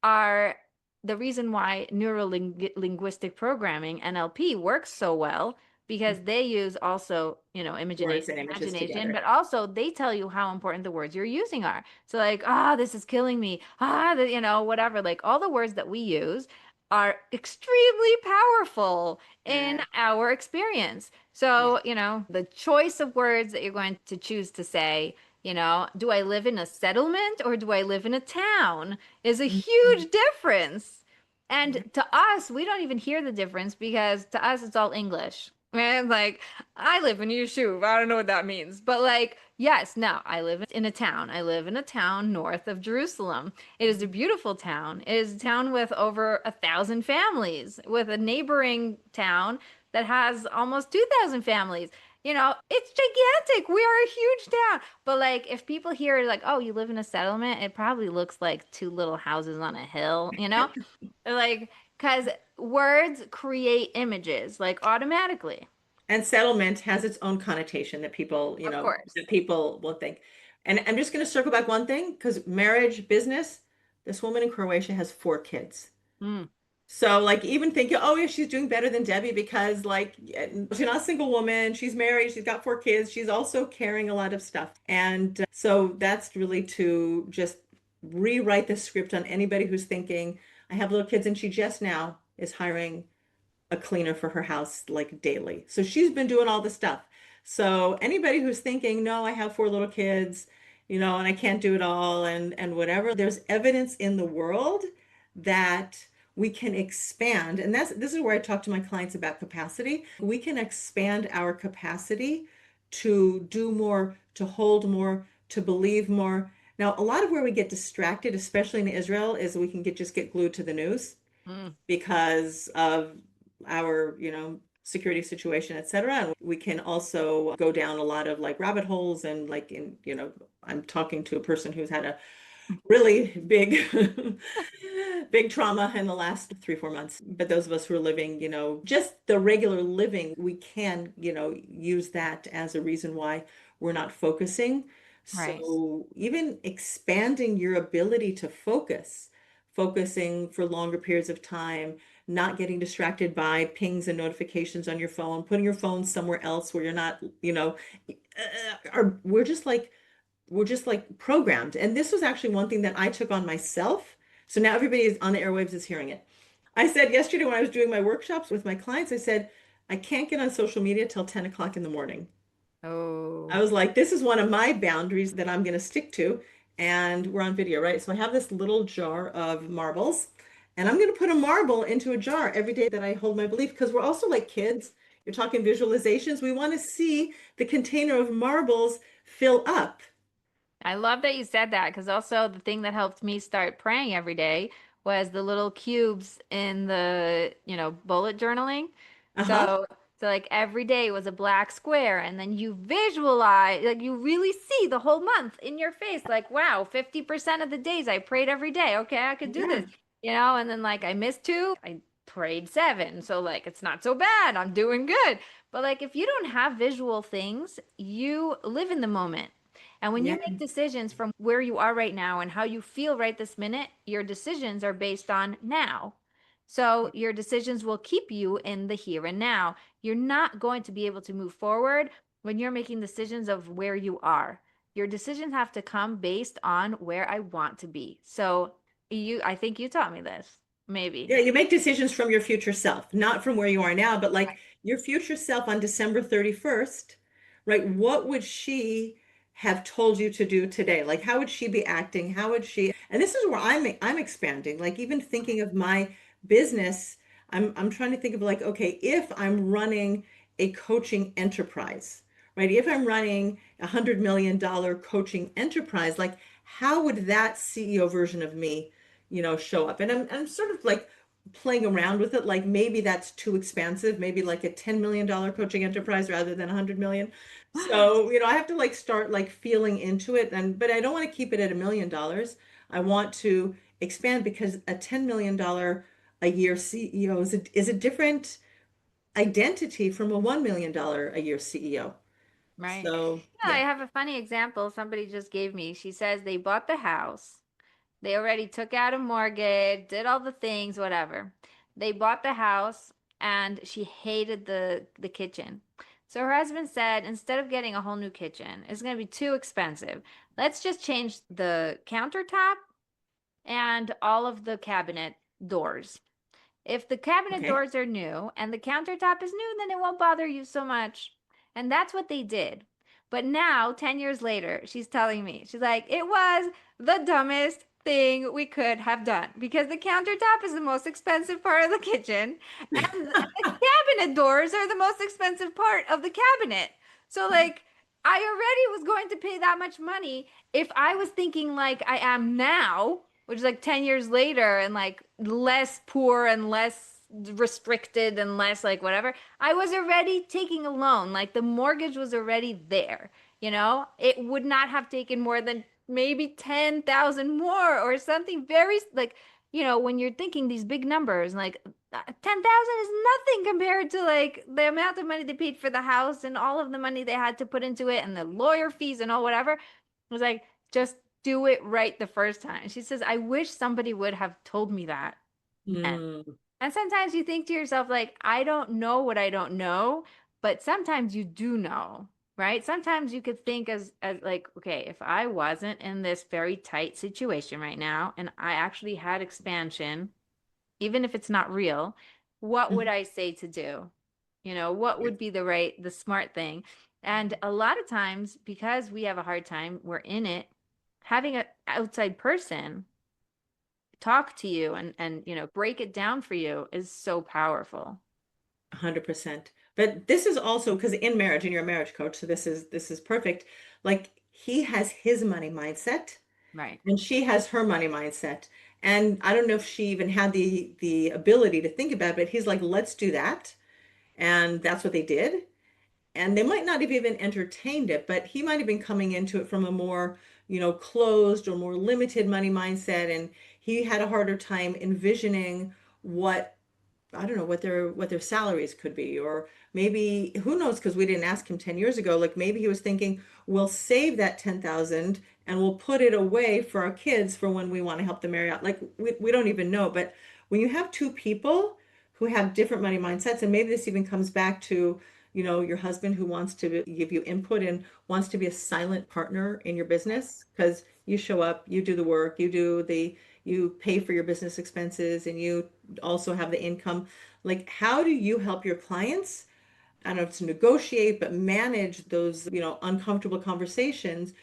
are the reason why neuro-linguistic programming, NLP, works so well because they use also, Words and images imagination, together. but also they tell you how important the words you're using are. So like, ah, this is killing me. Ah, whatever. Like all the words that we use are extremely powerful in Yeah. our experience. Yeah. So, the choice of words that you're going to choose to say, do I live in a settlement or do I live in a town? Is a Mhm. huge difference. And Right. to us, we don't even hear the difference because to us, it's all English. And like, I live in Yishuv. I don't know what that means. But like, yes, no, I live in a town. I live in a town north of Jerusalem. It is a beautiful town. It is a town with over 1,000 families, with a neighboring town that has almost 2,000 families. It's gigantic. We are a huge town. But like if people hear like, oh, you live in a settlement, it probably looks like two little houses on a hill. Like, because words create images like automatically. And settlement has its own connotation that people, Of course. that people will think. And I'm just going to circle back one thing because marriage, business, this woman in Croatia has 4 kids. Mm, So like even thinking, oh yeah, she's doing better than Debbie because like she's not a single woman, she's married, she's got 4 kids, she's also carrying a lot of stuff. And so that's really to just rewrite the script on anybody who's thinking, I have little kids, and she just now is hiring a cleaner for her house like daily. So she's been doing all the stuff. So anybody who's thinking, no, I have 4 little kids, and I can't do it all and whatever, there's evidence in the world that we can expand. And this is where I talk to my clients about capacity. We can expand our capacity to do more, to hold more, to believe more. Now, a lot of where we get distracted, especially in Israel, is we can just get glued to the news mm, because of our, security situation, et cetera. And we can also go down a lot of like rabbit holes and like I'm talking to a person who's had a really big big trauma in the last 3 4 months. But those of us who are living, just the regular living, we can, use that as a reason why we're not focusing. right. So even expanding your ability to focusing for longer periods of time, not getting distracted by pings and notifications on your phone, putting your phone somewhere else where you're not, or we're just like programmed. And this was actually one thing that I took on myself. So now everybody is on the airwaves is hearing it. I said yesterday when I was doing my workshops with my clients, I said, I can't get on social media till 10 o'clock in the morning. I Oh, was like, this is one of my boundaries that I'm going to stick to. And we're on video, right? So I have this little jar of marbles, and I'm going to put a marble into a jar every day that I hold my belief because we're also like kids. You're talking visualizations. We want to see the container of marbles fill up. I love that you said that because also the thing that helped me start praying every day was the little cubes in the, bullet journaling. Uh-huh. So like every day was a black square and then you visualize, like you really see the whole month in your face, like, wow, 50% of the days I prayed every day. Okay, I could do Yeah. this, and then like I missed two, I prayed seven. So like it's not so bad. I'm doing good. But like if you don't have visual things, you live in the moment. And when you Yeah. make decisions from where you are right now and how you feel right this minute, your decisions are based on now. So your decisions will keep you in the here and now. You're not going to be able to move forward when you're making decisions of where you are. Your decisions have to come based on where I want to be. So I think you taught me this, maybe. Yeah, you make decisions from your future self, not from where you are now, but like Right. your future self on December 31st, right? What would she have told you to do today? Like how would she be acting? How would she? And this is where I'm expanding. Like even thinking of my business, I'm trying to think of like, okay, if I'm running a coaching enterprise, right? If I'm running $100 million coaching enterprise, like how would that CEO version of me show up. And I'm sort of like playing around with it, like maybe that's too expansive, maybe like a $10 million coaching enterprise rather than 100 million. So, I have to like start like feeling into it, but I don't want to keep it at $1 million. I want to expand because a $10 million a year CEO is a different identity from a $1 million a year CEO. Right. So, Yeah, I yeah. have a funny example somebody just gave me. She says they bought the house. They already took out a mortgage, did all the things, whatever. They bought the house and she hated the kitchen. So her husband said, instead of getting a whole new kitchen, it's going to be too expensive. Let's just change the countertop and all of the cabinet doors. If the cabinet Okay. doors are new and the countertop is new, then it won't bother you so much. And that's what they did. But now, 10 years later, she's telling me, she's like, it was the dumbest thing we could have done because the countertop is the most expensive part of the kitchen and the cabinet doors are the most expensive part of the cabinet. So, like, I already was going to pay that much money if I was thinking like I am now, which is like 10 years later and like less poor and less restricted and less like whatever. I was already taking a loan. Like the mortgage was already there, you know? It would not have taken more than maybe 10,000 more or something very like, when you're thinking these big numbers, like 10,000 is nothing compared to like the amount of money they paid for the house and all of the money they had to put into it and the lawyer fees and all whatever. It was like, just do it right the first time. She says, I wish somebody would have told me that. And, Mm, and sometimes you think to yourself, like, I don't know what I don't know, but sometimes you do know, right? Sometimes you could think as like, okay, if I wasn't in this very tight situation right now and I actually had expansion, even if it's not real, what would mhm. I say to do? What would be the smart thing? And a lot of times, because we have a hard time, we're in it, having an outside person talk to you and break it down for you is so powerful. 100%. But this is also because in marriage, and you're a marriage coach, so this is perfect. Like he has his money mindset Right. and she has her money mindset. And I don't know if she even had the ability to think about it, but he's like, let's do that. And that's what they did. And they might not have even entertained it, but he might have been coming into it from a more, closed or more limited money mindset. And he had a harder time envisioning what I don't know what their salaries could be, or maybe who knows, because we didn't ask him 10 years ago. Like maybe he was thinking, we'll save that 10,000 and we'll put it away for our kids for when we want to help them marry out. Like we don't even know. But when you have two people who have different money mindsets, and maybe this even comes back to, your husband who wants to give you input and wants to be a silent partner in your business because you show up, you do the work, you pay for your business expenses and you also have the income. Like, how do you help your clients? I don't know if to negotiate, but manage those, uncomfortable conversations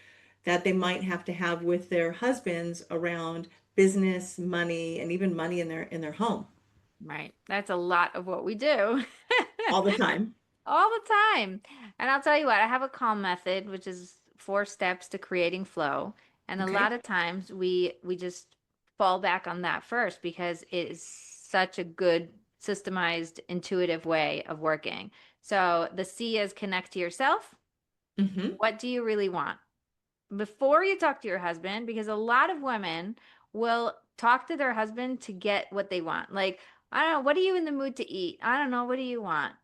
that they might have to have with their husbands around business, money, and even money in their home Right. That's a lot of what we do. all the time. All the time. And I'll tell you what, I have a calm method, which is 4 steps to creating flow. And a lot Okay. of times we just fall back on that first because it is such a good systemized, intuitive way of working. So the C is connect to yourself. Mm-hmm. What do you really want? Before you talk to your husband, because a lot of women will talk to their husband to get what they want. Like, I don't know, what are you in the mood to eat? I don't know, what do you want?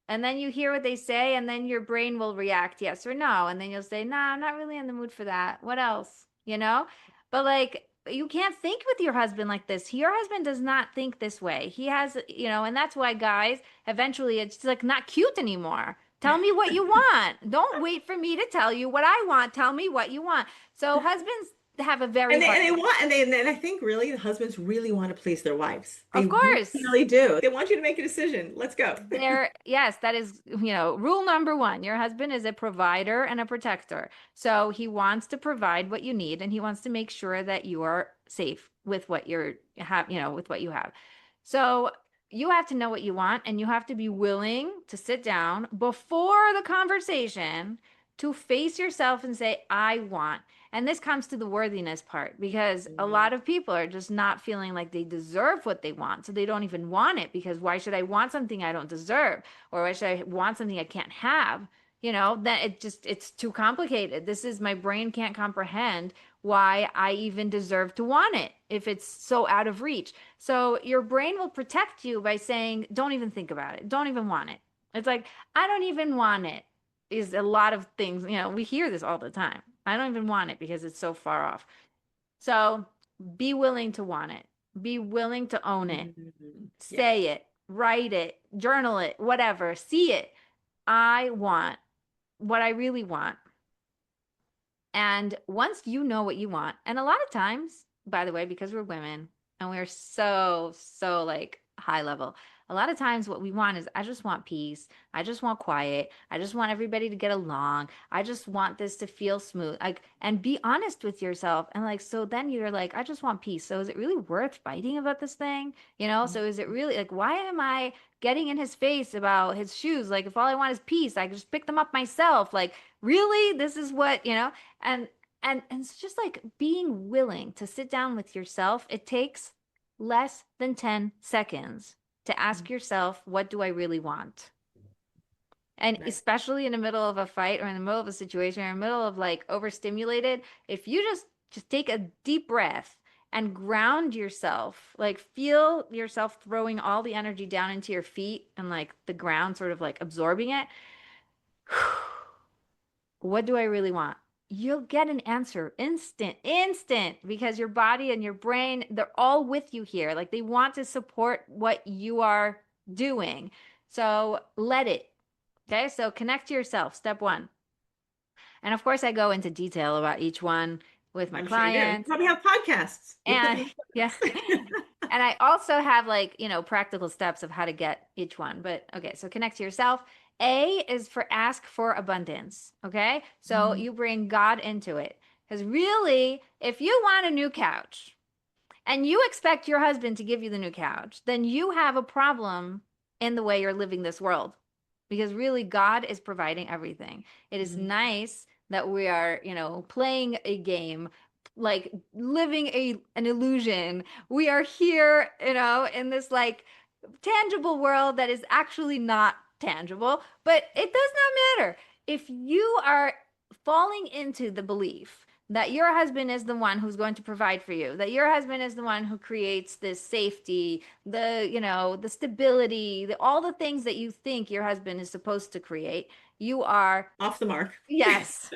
And then you hear what they say, and then your brain will react yes or no. And then you'll say, nah, I'm not really in the mood for that. What else? You know? But like, you can't think with your husband like this. Your husband does not think this way. He has, and that's why guys, eventually it's like not cute anymore. Tell me what you want. Don't wait for me to tell you what I want. Tell me what you want. So husbands have a very And they hard and they time. want and I think really the husbands really want to please their wives. They Of really, course. really do. They want you to make a decision. Let's go. Yes, that is, rule number one. Your husband is a provider and a protector. So he wants to provide what you need and he wants to make sure that you are safe with what you're have, with what you have. So you have to know what you want and you have to be willing to sit down before the conversation to face yourself and say, I want. And this comes to the worthiness part because a Mm. lot of people are just not feeling like they deserve what they want. So they don't even want it because why should I want something I don't deserve? Or why should I want something I can't have? That it's too complicated. This is my brain can't comprehend why I even deserve to want it if it's so out of reach. So your brain will protect you by saying, don't even think about it. Don't even want it. It's like, I don't even want it is a lot of things. We hear this all the time. I don't even want it because it's so far off. So be willing to want it. Be willing to own it. Mhm. Yes. Say it, write it, journal it, whatever. See it. I want what I really want. And once you know what you want, and a lot of times, by the way, because we're women and we're so like high level, a lot of times what we want is I just want peace. I just want quiet. I just want everybody to get along. I just want this to feel smooth. Like, and be honest with yourself. And like, so then you're like, I just want peace. So is it really worth fighting about this thing? So is it really like, why am I getting in his face about his shoes? Like, if all I want is peace, I can just pick them up myself. Like, really? This is what? And and it's just like being willing to sit down with yourself. It takes less than 10 seconds to ask yourself, what do I really want? And Nice. especially in the middle of a fight or in the middle of a situation or in the middle of like overstimulated, if you just take a deep breath and ground yourself, like feel yourself throwing all the energy down into your feet and like the ground sort of like absorbing it. What do I really want? You'll get an answer instant, because your body and your brain, they're all with you here. Like they want to support what you are doing. So let it. Okay. So connect to yourself, step one. And of course, I go into detail about each one with my I'm sure you do. You clients. probably have podcasts. You put And them in yeah. podcasts. And I also have like practical steps of how to get each one. But okay, so connect to yourself. A is for ask for abundance. Okay. So Mhm. you bring God into it. Because really, if you want a new couch and you expect your husband to give you the new couch, then you have a problem in the way you're living this world. Because really, God is providing everything. It is Mhm. nice that we are playing a game, like living an illusion. We are here in this like tangible world that is actually not tangible, but it does not matter. If you are falling into the belief that your husband is the one who's going to provide for you, that your husband is the one who creates this safety, the stability, all the things that you think your husband is supposed to create, you are, Off the mark. yes.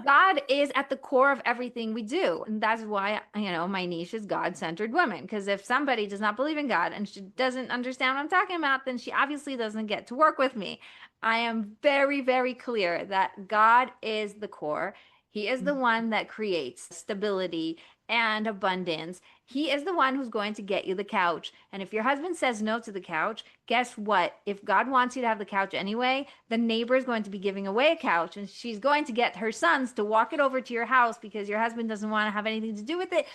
God is at the core of everything we do. And that's why my niche is God-centered women. Because if somebody does not believe in God and she doesn't understand what I'm talking about, then she obviously doesn't get to work with me. I am very, very clear that God is the core. He is the one that creates stability and abundance. He is the one who's going to get you the couch. And if your husband says no to the couch, guess what? If God wants you to have the couch anyway, the neighbor is going to be giving away a couch and she's going to get her sons to walk it over to your house because your husband doesn't want to have anything to do with it.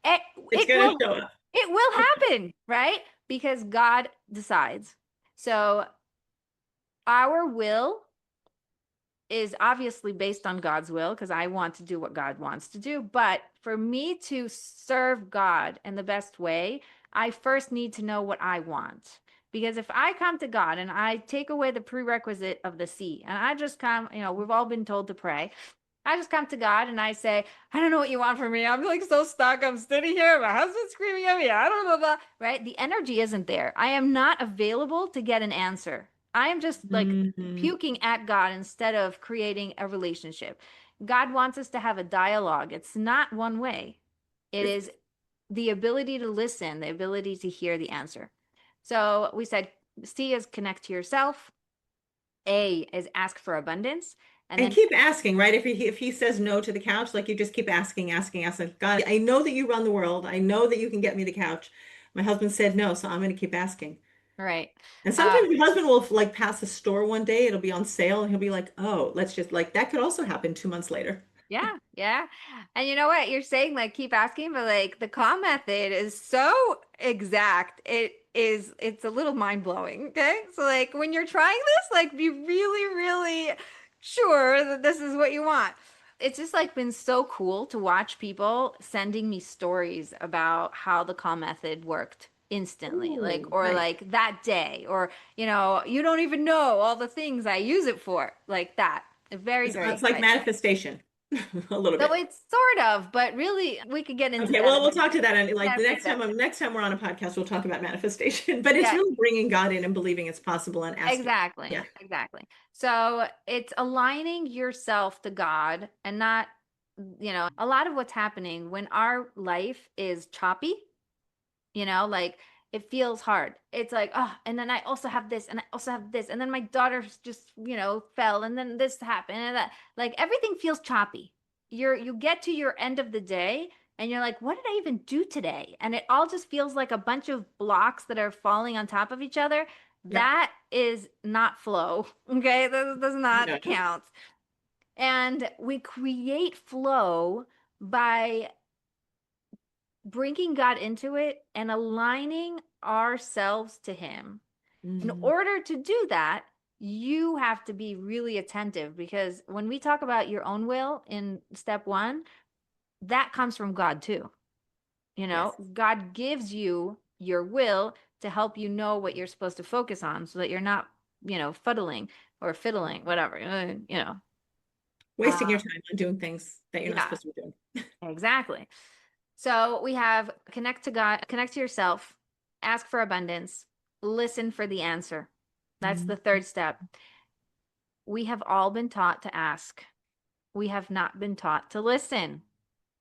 It, It's it going to will show up. it will happen, right? Because God decides. So our will is obviously based on God's will because I want to do what God wants to do. But for me to serve God in the best way, I first need to know what I want. Because if I come to God and I take away the prerequisite of the C and I just come, we've all been told to pray. I just come to God and I say, I don't know what you want from me. I'm like so stuck. I'm sitting here. My husband's screaming at me. I don't know about, right? The energy isn't there. I am not available to get an answer. I am just like Mhm. puking at God instead of creating a relationship. God wants us to have a dialogue. It's not one way. It It's is the ability to listen, the ability to hear the answer. So we said C is connect to yourself. A is ask for abundance. And and then, keep asking, right? If he says no to the couch, like you just keep asking, asking, asking. God, I know that you run the world. I know that you can get me the couch. My husband said no, so I'm going to keep asking. right. And Uh, sometimes your husband will like pass a store one day, it'll be on sale, and he'll be like, "Oh, let's just like that." Could also happen 2 months later. Yeah, yeah. And you know what? You're saying like keep asking, but like the calm method is so exact. It's a little mind blowing. Okay. So like when you're trying this, like be really, really sure that this is what you want. It's just like been so cool to watch people sending me stories about how the call method worked instantly, like, Ooh, or nice. like that day, or, you don't even know all the things I use it for, like that. Very, very It's like exciting. manifestation a little So bit. it's sort of, but really, we could get into Okay, that well, we'll another talk to that, and day. like the Manifestation. next time we're on a podcast, we'll talk about manifestation. But it's Yeah, really bringing God in and believing it's possible and asking. exactly. Yeah. Exactly. So it's aligning yourself to God and not, a lot of what's happening when our life is choppy, like it feels hard. It's like, oh, and then I also have this, and I also have this, and then my daughter just, fell, and then this happened, and that, like everything feels choppy. You get to your end of the day, and you're like, what did I even do today? And it all just feels like a bunch of blocks that are falling on top of each other. Yep. That is not flow. Okay. That does not No, no. count. And we create flow by bringing God into it and aligning ourselves to Him. In Mhm. order to do that, you have to be really attentive, because when we talk about your own will in step one, that comes from God too. Yes. God gives you your will to help you know what you're supposed to focus on so that you're not, fuddling or fiddling, whatever, Wasting Uh, your time on doing things that you're not yeah, supposed to be doing. exactly. So we have connect to God, connect to yourself, ask for abundance, listen for the answer. That's Mhm. the third step. We have all been taught to ask. We have not been taught to listen.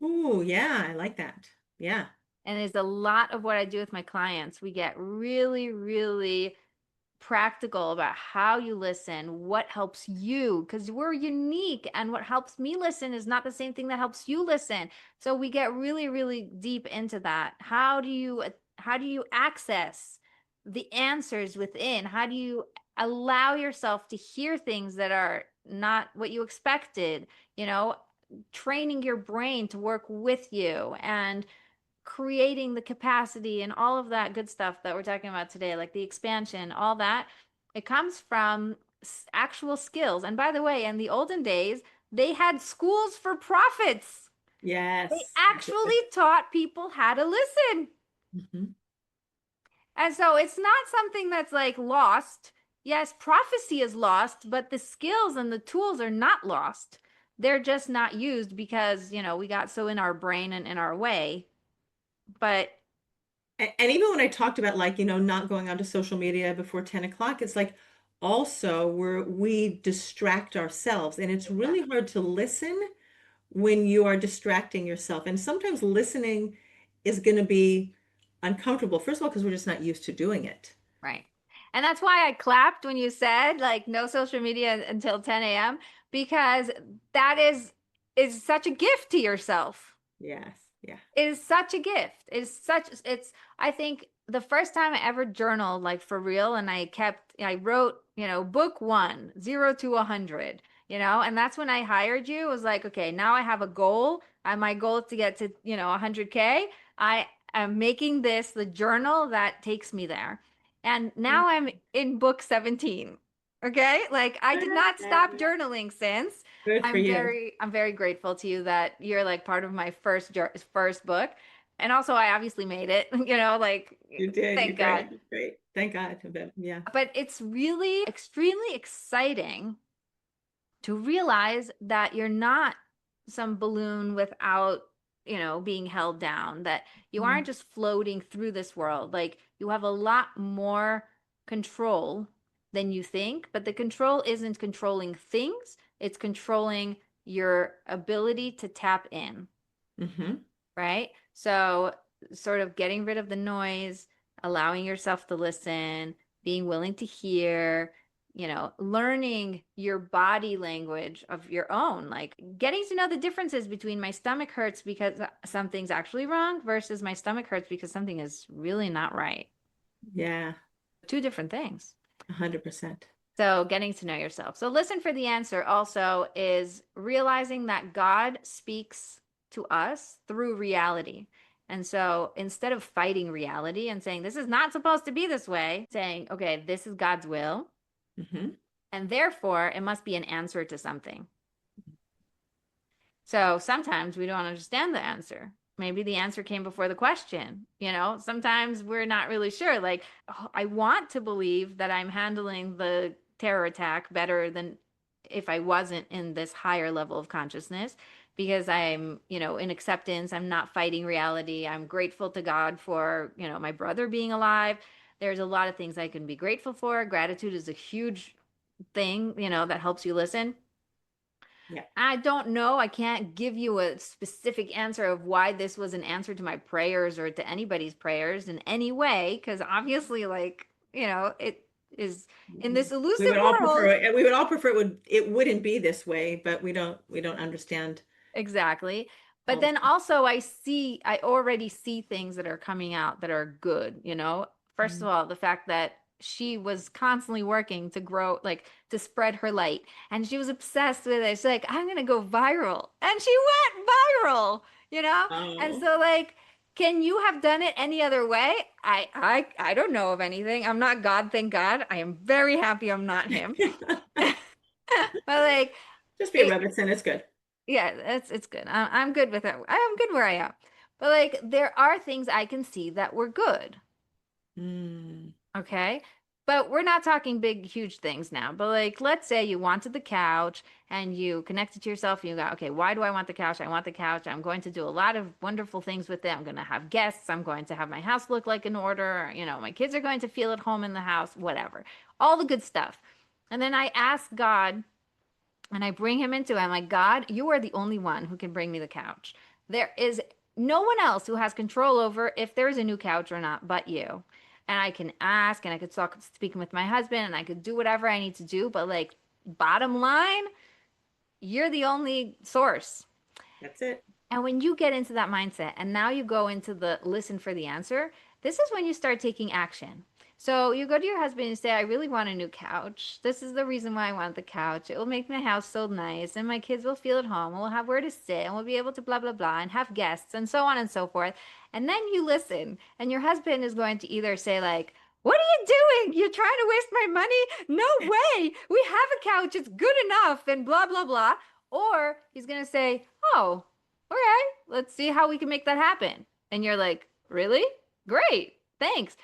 Ooh, yeah, I like that. Yeah. And there's a lot of what I do with my clients. We get really, really practical about how you listen, what helps you, because we're unique. And what helps me listen is not the same thing that helps you listen. So we get really, really deep into that. How do you access the answers within? How do you allow yourself to hear things that are not what you expected? You know, training your brain to work with you and creating the capacity and all of that good stuff that we're talking about today, like the expansion, all that, it comes from actual skills. And by the way, in the olden days, they had schools for prophets. They Yes. actually Absolutely. taught people how to listen. Mhm. And so it's not something that's like lost. Yes, prophecy is lost, but the skills and the tools are not lost. They're just not used because, we got so in our brain and in our way. But And even when I talked about like, not going onto social media before 10 o'clock, it's like also we distract ourselves. And it's really hard to listen when you are distracting yourself. And sometimes listening is going to be uncomfortable. First of all, because we're just not used to doing it. right. And that's why I clapped when you said like no social media until 10 a.m. because that is such a gift to yourself. Yes. Yeah. It is such a gift. It's I think the first time I ever journaled like for real, and I wrote, book one, 0 to 100, and that's when I hired you. It was like, okay, now I have a goal. And my goal is to get to, 100K. I am making this the journal that takes me there. And now I'm in book 17. Okay? Like I did not stop journaling since. Good for you. I'm very grateful to you that you're like part of my first book. And also I obviously made it, like You did. You're thank God. great. You're great. Thank God. Yeah. But it's really extremely exciting to realize that you're not some balloon without, being held down, that you aren't Mhm. just floating through this world. Like you have a lot more control than you think, but the control isn't controlling things, it's controlling your ability to tap in, Hmm. right? So, sort of getting rid of the noise, allowing yourself to listen, being willing to hear, learning your body language of your own, like getting to know the differences between my stomach hurts because something's actually wrong versus my stomach hurts because something is really not right. Yeah. Two different things. 100%. So, getting to know yourself. So, listen for the answer also is realizing that God speaks to us through reality. And so, instead of fighting reality and saying, this is not supposed to be this way, saying, okay, this is God's will. Hmm. and therefore it must be an answer to something. So sometimes we don't understand the answer. Maybe the answer came before the question. Sometimes we're not really sure. Like, oh, I want to believe that I'm handling the terror attack better than if I wasn't in this higher level of consciousness because I'm, in acceptance. I'm not fighting reality. I'm grateful to God for, my brother being alive. There's a lot of things I can be grateful for. Gratitude is a huge thing, that helps you listen. Yeah. I don't know. I can't give you a specific answer of why this was an answer to my prayers or to anybody's prayers in any way, because obviously, like, it is in this We elusive would all prefer world. it. We would all prefer it wouldn't be this way, but we don't understand Exactly. But all the then also I already see things that are coming out that are good. First of time. all, the fact that she was constantly working to grow, like to spread her light. And she was obsessed with it. She's like, I'm gonna go viral. And she went viral. And Oh. so like, can you have done it any other way? I don't know of anything. I'm not God, thank God. I am very happy I'm not him. But like Just be a it, Rebbetzin. It's good. yeah, it's good. I'm good with it. I'm good where I am. But like there are things I can see that were good. Mm. Okay. But we're not talking big, huge things now. But like, let's say you wanted the couch and you connected to yourself and you go, okay, why do I want the couch? I want the couch. I'm going to do a lot of wonderful things with it. I'm going to have guests. I'm going to have my house look like an order. My kids are going to feel at home in the house, whatever. All the good stuff. And then I ask God, and I bring him into it. I'm like, God, you are the only one who can bring me the couch. There is no one else who has control over if there's a new couch or not but you. And I can ask and I could talk speaking with my husband and I could do whatever I need to do. But like bottom line, you're the only source. That's it. And when you get into that mindset and now you go into the listen for the answer, this is when you start taking action. So you go to your husband and say, I really want a new couch. This is the reason why I want the couch. It will make my house so nice and my kids will feel at home and we'll have where to sit and we'll be able to blah, blah, blah and have guests and so on and so forth. And then you listen and your husband is going to either say like, what are you doing? You're trying to waste my money? No way. We have a couch. It's good enough and blah, blah, blah. Or he's going to say, oh, okay, let's see how we can make that happen. And you're like, really? Great. Thanks.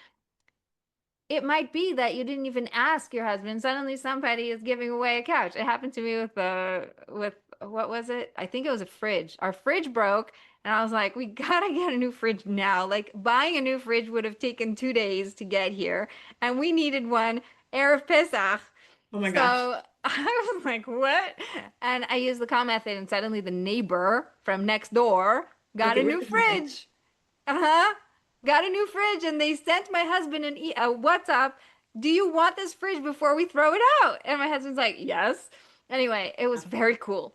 It might be that you didn't even ask your husband. Suddenly somebody is giving away a couch. It happened to me with what was it? I think it was a fridge. Our fridge broke and I was like, we gotta get a new fridge now. Like buying a new fridge would have taken 2 days to get here. And we needed one Erev Pesach. Oh my gosh. So I was like, what? And I used the call method, and suddenly the neighbor from next door got Okay, a wait new a second. fridge. Uh-huh. Got a new fridge, and they sent my husband a WhatsApp. Do you want this fridge before we throw it out? And my husband's like, yes. Anyway, it was very cool.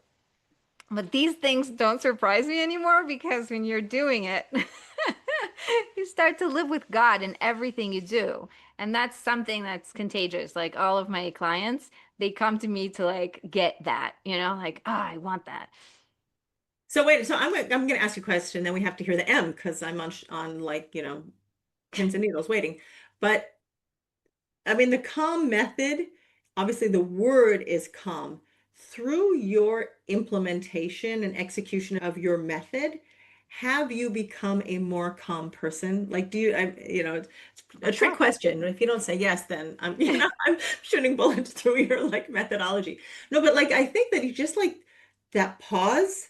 But these things don't surprise me anymore because when you're doing it, you start to live with God in everything you do. And that's something that's contagious. Like all of my clients, they come to me to like get that, like, oh, I want that. So wait, so I'm gonna ask you a question, then we have to hear the M because I'm on like, pins and needles waiting. But I mean the calm method, obviously the word is calm. Through your implementation and execution of your method, have you become a more calm person? Like, it's a Of trick course. question. If you don't say yes, then I'm shooting bullets through your like methodology. No, but like I think that you just like that pause.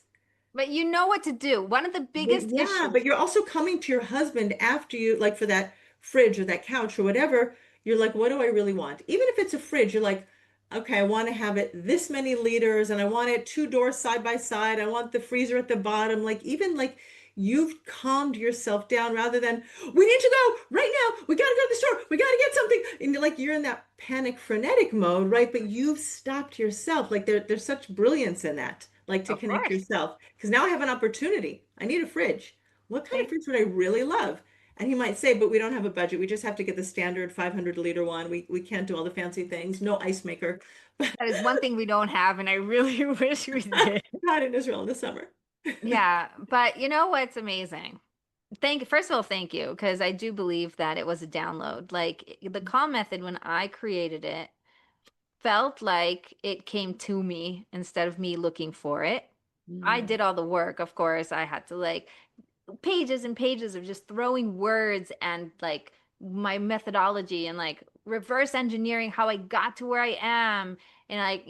But you know what to do. One of the But biggest yeah, but issues. you're also coming to your husband after you, like for that fridge or that couch or whatever. You're like, what do I really want? Even if it's a fridge, you're like, okay, I want to have it this many liters and I want it two doors side by side. I want the freezer at the bottom. Like, even like you've calmed yourself down rather than, we need to go right now. We got to go to the store. We got to get something. And like you're in that panic frenetic mode, right? But you've stopped yourself. Like there's such brilliance in that, like to Of connect course. yourself. Because now I have an opportunity. I need a fridge. What kind of Okay. fridge would I really love? And he might say, but we don't have a budget. We just have to get the standard 500-liter one. We can't do all the fancy things. No ice maker. That is one thing we don't have, and I really wish we did. Not in Israel in the summer. Yeah, but you know what's amazing? First of all, thank you, because I do believe that it was a download. Like the call method, when I created it, felt like it came to me instead of me looking for it. I Mm. did all the work, of course. I had to like pages and pages of just throwing words and like my methodology and like reverse engineering how I got to where I am. And like,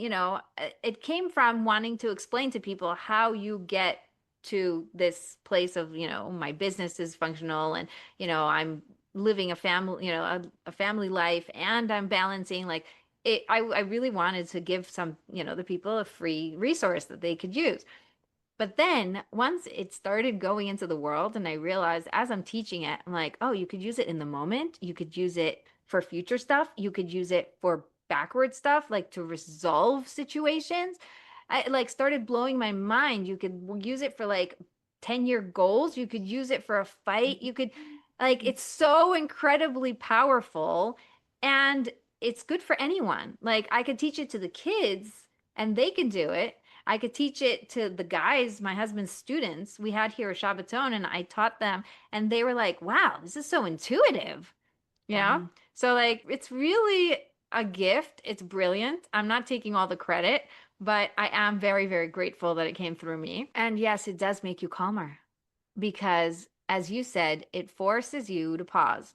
it came from wanting to explain to people how you get to this place of, my business is functional and, I'm living a family, a family life and I'm balancing like I really wanted to give some, the people a free resource that they could use. But then once it started going into the world, and I realized as I'm teaching it, I'm like, oh, you could use it in the moment. You could use it for future stuff. You could use it for backward stuff, like to resolve situations. I like started blowing my mind. You could use it for like 10-year goals. You could use it for a fight. You could, like, it's so incredibly powerful and it's good for anyone. Like, I could teach it to the kids and they can do it. I could teach it to the guys, my husband's students. We had here a Shabbaton and I taught them, and they were like, wow, this is so intuitive, you know? Mhm. So, like, it's really a gift. It's brilliant. I'm not taking all the credit, but I am very, very grateful that it came through me. And yes, it does make you calmer because, as you said, it forces you to pause.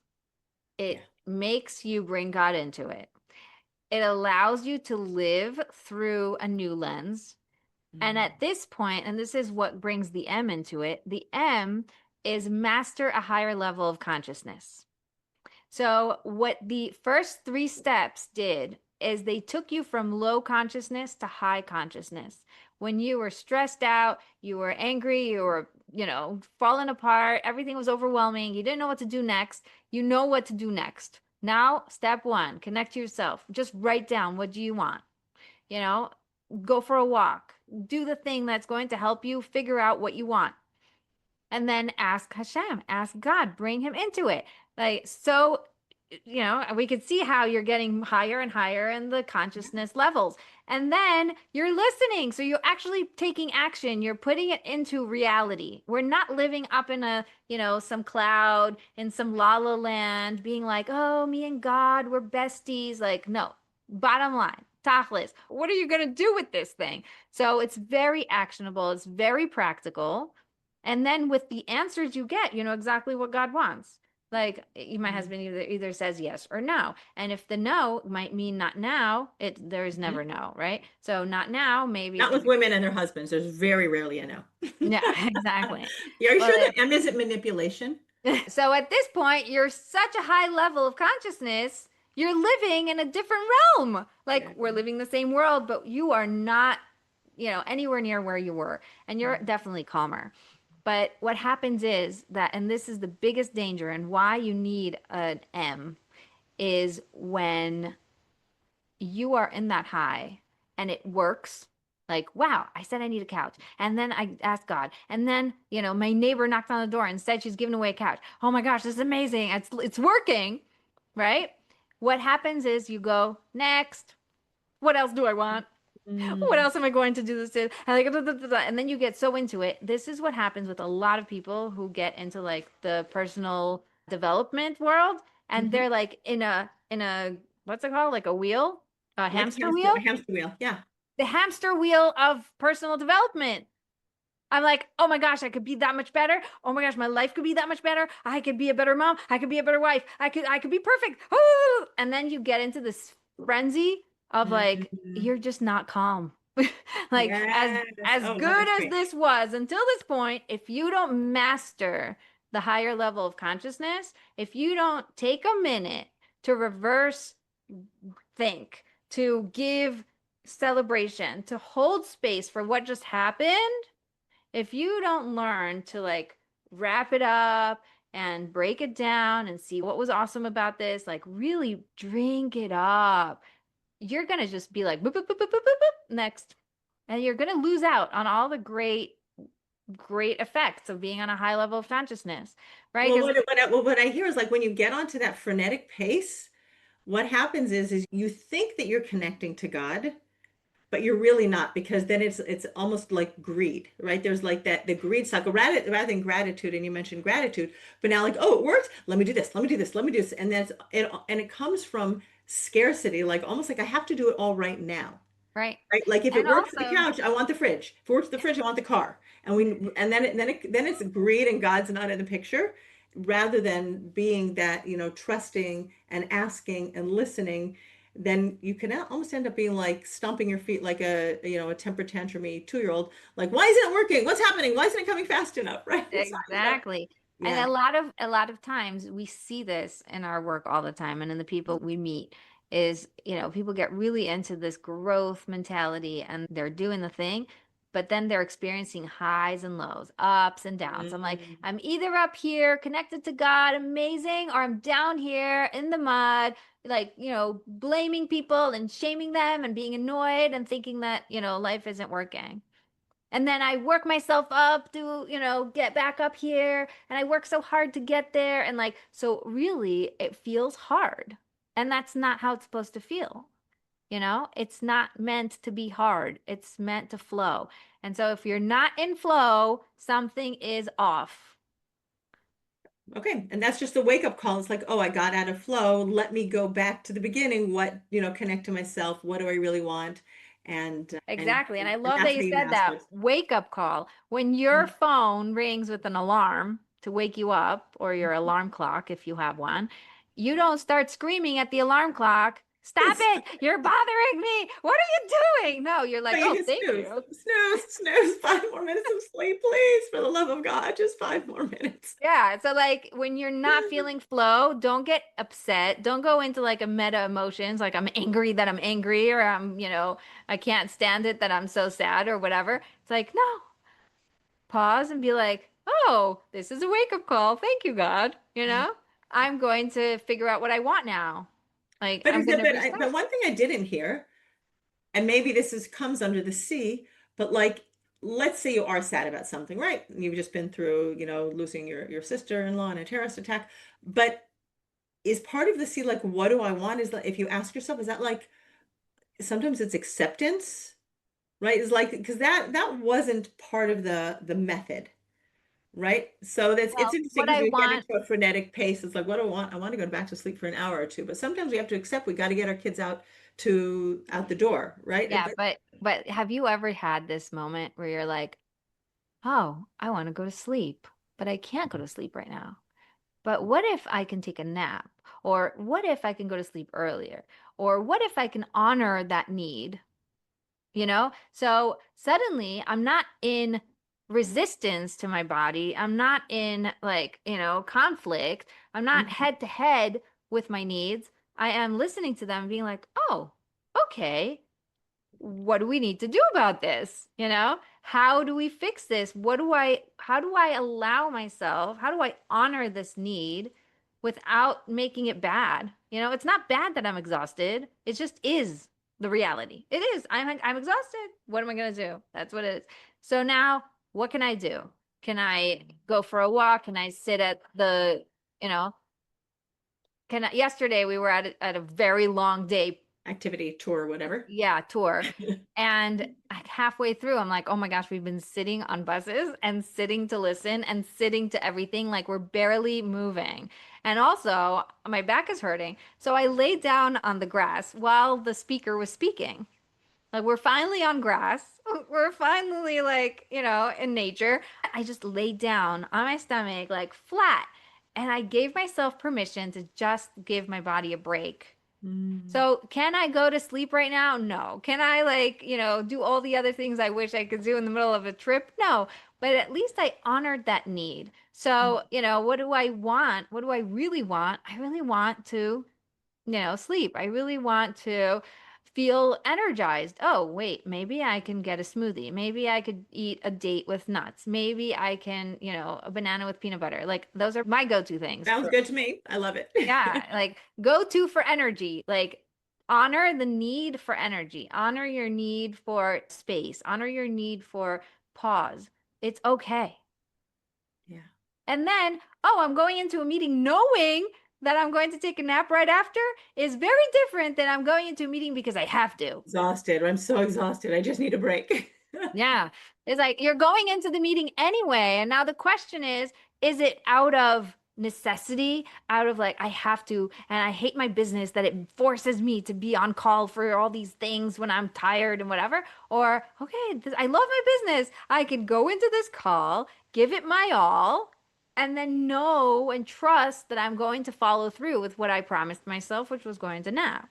Yeah. It makes you bring God into it. It allows you to live through a new lens. And Mm. at this point, and this is what brings the M into it, the M is master a higher level of consciousness. So, what the first three steps did is they took you from low consciousness to high consciousness. When you were stressed out, you were angry, you were, falling apart, everything was overwhelming, you didn't know what to do next, you know what to do next. Now, step one, connect to yourself. Just write down what do you want? You know, go for a walk, do the thing that's going to help you figure out what you want. And then ask Hashem, ask God, bring him into it. Like, so, we could see how you're getting higher and higher in the consciousness levels. And then you're listening. So you're actually taking action. You're putting it into reality. We're not living up in some cloud in some la la land, being like, oh, me and God, we're besties. Like, no, bottom line, tachlis, what are you going to do with this thing? So it's very actionable. It's very practical. And then with the answers you get, you know exactly what God wants. Like my Mhm. husband either says yes or no. And if the no might mean not now, there's Mhm. never no, right? So not now, maybe Not it's with women and their husbands. There's very rarely a no. yeah, exactly. Yeah, are you Well, sure that M isn't manipulation? so at this point, you're such a high level of consciousness, you're living in a different realm. Like Yeah. we're living the same world, but you are not, anywhere near where you were. And you're definitely calmer. But what happens is that, and this is the biggest danger and why you need an M, is when you are in that high and it works. Like, wow, I said I need a couch. And then I asked God. And then, my neighbor knocked on the door and said she's giving away a couch. Oh my gosh, this is amazing. It's working, right? What happens is you go, next. What else do I want? What Mm. else am I going to do this in? And like, and then you get so into it. This is what happens with a lot of people who get into like the personal development world, and Mhm. they're like in a what's it called? Like a wheel, a Like hamster wheel, a hamster wheel. Yeah. the hamster wheel of personal development. I'm like, oh my gosh, I could be that much better. Oh my gosh, my life could be that much better. I could be a better mom. I could be a better wife. I could be perfect. And then you get into this frenzy of like, Mhm. you're just not calm. Like Yes. as Oh, no, good that's as great. this was until this point, if you don't master the higher level of consciousness, if you don't take a minute to reverse think, to give celebration, to hold space for what just happened, if you don't learn to like wrap it up and break it down and see what was awesome about this, like really drink it up, you're going to just be like, boop, boop, boop, boop, boop, boop, boop, next. And you're going to lose out on all the great effects of being on a high level of consciousness, right? Well, Because what I hear is like when you get onto that frenetic pace, what happens is you think that you're connecting to God, but you're really not because then it's almost like greed, right? There's like that the greed cycle rather than gratitude, and you mentioned gratitude, but now like, oh, it worked. Let me do this. Let me do this. Let me do this, and it comes from scarcity, like almost like I have to do it all right now. Right. Right? Like if it And works for the also, couch, I want the fridge. If it works for the fridge, I want the car. And then it's greed and God's not in the picture, rather than being that, trusting and asking and listening, then you can almost end up being like stomping your feet like a temper tantrumy 2-year-old. Like, why isn't it working? What's happening? Why isn't it coming fast enough? Right? So, exactly. And yeah. a lot of times we see this in our work all the time and in the people we meet is, people get really into this growth mentality and they're doing the thing, but then they're experiencing highs and lows, ups and downs. I'm like, Mm. I'm either up here connected to God, amazing, or I'm down here in the mud, like, blaming people and shaming them and being annoyed and thinking that, life isn't working. And then I work myself up to, get back up here. And I work so hard to get there. And like, so really, it feels hard. And that's not how it's supposed to feel. It's not meant to be hard, it's meant to flow. And so if you're not in flow, something is off. Okay. And that's just a wake up call. It's like, oh, I got out of flow. Let me go back to the beginning. Connect to myself. What do I really want? Exactly. And I And love that's that how you you said master that it. wake up call. When your phone rings with an alarm to wake you up, or your alarm clock, if you have one, you don't start screaming at the alarm clock, "Stop it! You're bothering me! What are you doing?" No, you're So like, you "Oh, hit thank snooze, you." snooze, snooze. 5 more minutes of sleep, please. For the love of God, just 5 more minutes. Yeah. So, like, when you're not feeling flow, don't get upset. Don't go into like a meta emotions, like I'm angry that I'm angry, or I can't stand it that I'm so sad or whatever. It's like, no, pause and be like, oh, this is a wake up call. Thank you, God. I'm going to figure out what I want now. Like, But I'm is going it, to but restart. one thing I didn't hear, and maybe this comes under the C, but like, let's say you are sad about something, right? You've just been through, losing your sister-in-law in a terrorist attack. But is part of the C like, what do I want? Is like, if you ask yourself, is that like sometimes it's acceptance, right? Is like, because that wasn't part of the method. Right? So it's Well, interesting what because I you get want, into a frenetic pace. It's like, what do I want? I want to go back to sleep for an hour or two. But sometimes we have to accept we got to get our kids out the door, right? yeah, but have you ever had this moment where you're like, oh, I want to go to sleep, but I can't go to sleep right now. But what if I can take a nap? Or what if I can go to sleep earlier? Or what if I can honor that need? So suddenly I'm not in resistance to my body. I'm not in like, conflict. I'm not Mhm. head to head with my needs. I am listening to them being like, oh, okay, what do we need to do about this? How do we fix this? How do I allow myself, how do I honor this need without making it bad? It's not bad that I'm exhausted. It just is the reality. It is. I'm exhausted. What am I going to do? That's what it is. So now what can I do? Can I go for a walk? Can I sit at the, you know, yesterday we were at a very long day, Activity, tour, whatever. yeah, tour. And like halfway through, I'm like, oh my gosh, we've been sitting on buses and sitting to listen and sitting to everything. Like we're barely moving. And also, my back is hurting. So I laid down on the grass while the speaker was speaking. Like we're finally on grass. We're finally like, in nature. I just laid down on my stomach, like flat. And I gave myself permission to just give my body a break. Mm. So, can I go to sleep right now? No. Can I like, do all the other things I wish I could do in the middle of a trip? No. But at least I honored that need. So, what do I want? What do I really want? I really want to, sleep. I really want to feel energized. Oh, wait, maybe I can get a smoothie. Maybe I could eat a date with nuts. Maybe I can, a banana with peanut butter. Like those are my go-to things Sounds for, good to me. I love it. yeah, like go to for energy. Like honor the need for energy, honor your need for space, honor your need for pause. It's okay. Yeah. And then, oh, I'm going into a meeting knowing that I'm going to take a nap right after is very different than I'm going into a meeting because I have to. Exhausted. I'm so exhausted. I just need a break. Yeah. It's like you're going into the meeting anyway. And now the question is it out of necessity, out of like, I have to, and I hate my business that it forces me to be on call for all these things when I'm tired and whatever. Or, okay, I love my business. I could go into this call, give it my all, and then know and trust that I'm going to follow through with what I promised myself, which was going to nap.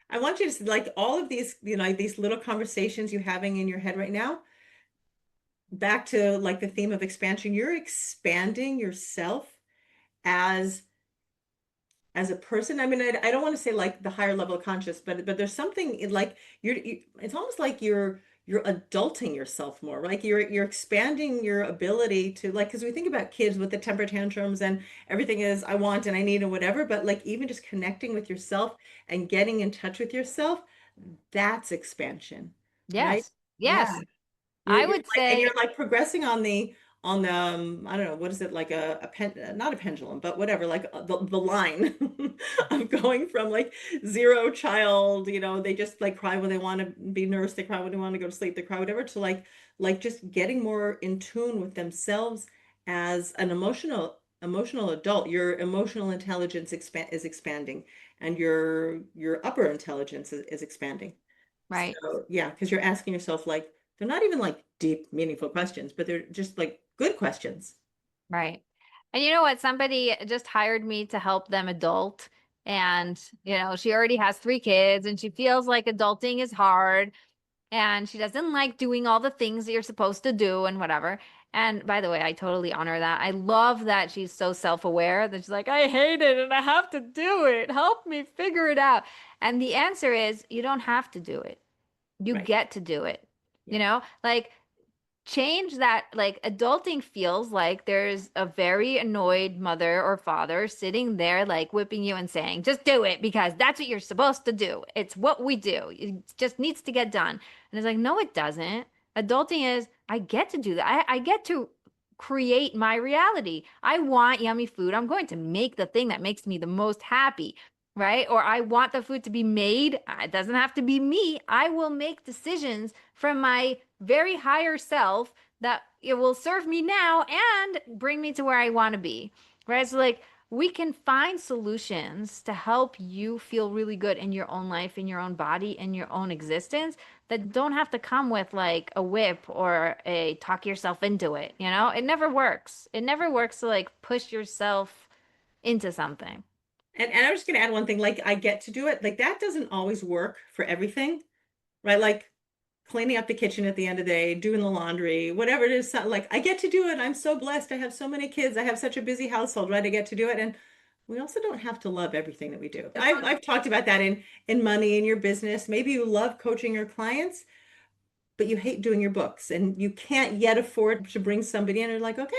I want you to like all of these, these little conversations you're having in your head right now, back to like the theme of expansion. You're expanding yourself as as a person. I mean, I don't want to say like the higher level of conscious, but there's something in like it's almost like you're adulting yourself more. Like you're expanding your ability to like, because we think about kids with the temper tantrums and everything is I want and I need and whatever, but like even just connecting with yourself and getting in touch with yourself, that's expansion, right? Yes. Yeah. Yes. You're I you're would like and say, you're like progressing on the I don't know, what is it, like a pen, not a pendulum, but whatever, like the line of going from like zero child, they just like cry when they want to be nursed, they cry when they want to go to sleep, they cry whatever, to like just getting more in tune with themselves as an emotional adult. Your emotional intelligence is expanding, and your upper intelligence is expanding. right. So yeah, because you're asking yourself like they're not even like deep, meaningful questions, but they're just like good questions. Right. And you know what? Somebody just hired me to help them adult. And, she already has three kids and she feels like adulting is hard and she doesn't like doing all the things that you're supposed to do and whatever. And by the way, I totally honor that. I love that she's so self-aware that she's like, I hate it and I have to do it. Help me figure it out. And the answer is you don't have to do it. You Right. get to do it. Yeah. Like change that. Like adulting feels like there's a very annoyed mother or father sitting there like whipping you and saying just do it because that's what you're supposed to do, it's what we do, it just needs to get done. And it's like, no, it doesn't. Adulting is I get to do that. I get to create my reality. I want yummy food, I'm going to make the thing that makes me the most happy, right? Or I want the food to be made, it doesn't have to be me, I will make decisions from my very higher self that it will serve me now and bring me to where I want to be. Right? So like we can find solutions to help you feel really good in your own life, in your own body, in your own existence that don't have to come with like a whip or a talk yourself into it, It never works. It never works to like push yourself into something. And I was just gonna add one thing, like I get to do it. Like that doesn't always work for everything, right? Like cleaning up the kitchen at the end of the day, doing the laundry, whatever it is, like I get to do it. I'm so blessed. I have so many kids. I have such a busy household, right? I get to do it. And we also don't have to love everything that we do. I've talked about that in money, in your business. Maybe you love coaching your clients, but you hate doing your books and you can't yet afford to bring somebody in and you're like, okay,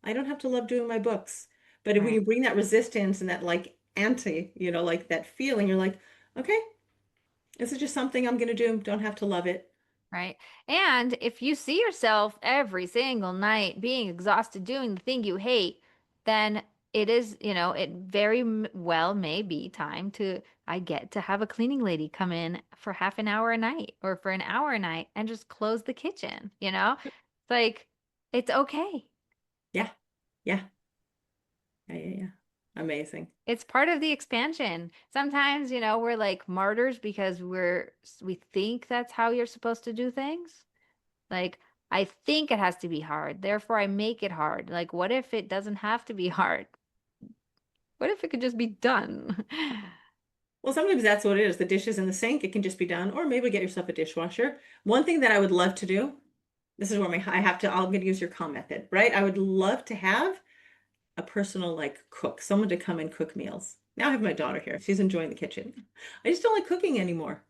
I don't have to love doing my books. But if when Right. you bring that resistance and that like like that feeling, you're like, okay, this is just something I'm going to do. Don't have to love it. Right. And if you see yourself every single night being exhausted doing the thing you hate, then it is, it very well may be time to, I get to have a cleaning lady come in for half an hour a night or for an hour a night and just close the kitchen. It's like, it's okay. Yeah. Yeah. Yeah. Yeah. Yeah. Amazing. It's part of the expansion. Sometimes, we're like martyrs because we think that's how you're supposed to do things. Like, I think it has to be hard, therefore I make it hard. Like, what if it doesn't have to be hard? What if it could just be done? Well, sometimes that's what it is. The dishes in the sink, it can just be done, or maybe get yourself a dishwasher. One thing that I would love to do, this is where I'm going to use your calm method, right? I would love to have a personal like cook, someone to come and cook meals. Now I have my daughter here. She's enjoying the kitchen. I just don't like cooking anymore.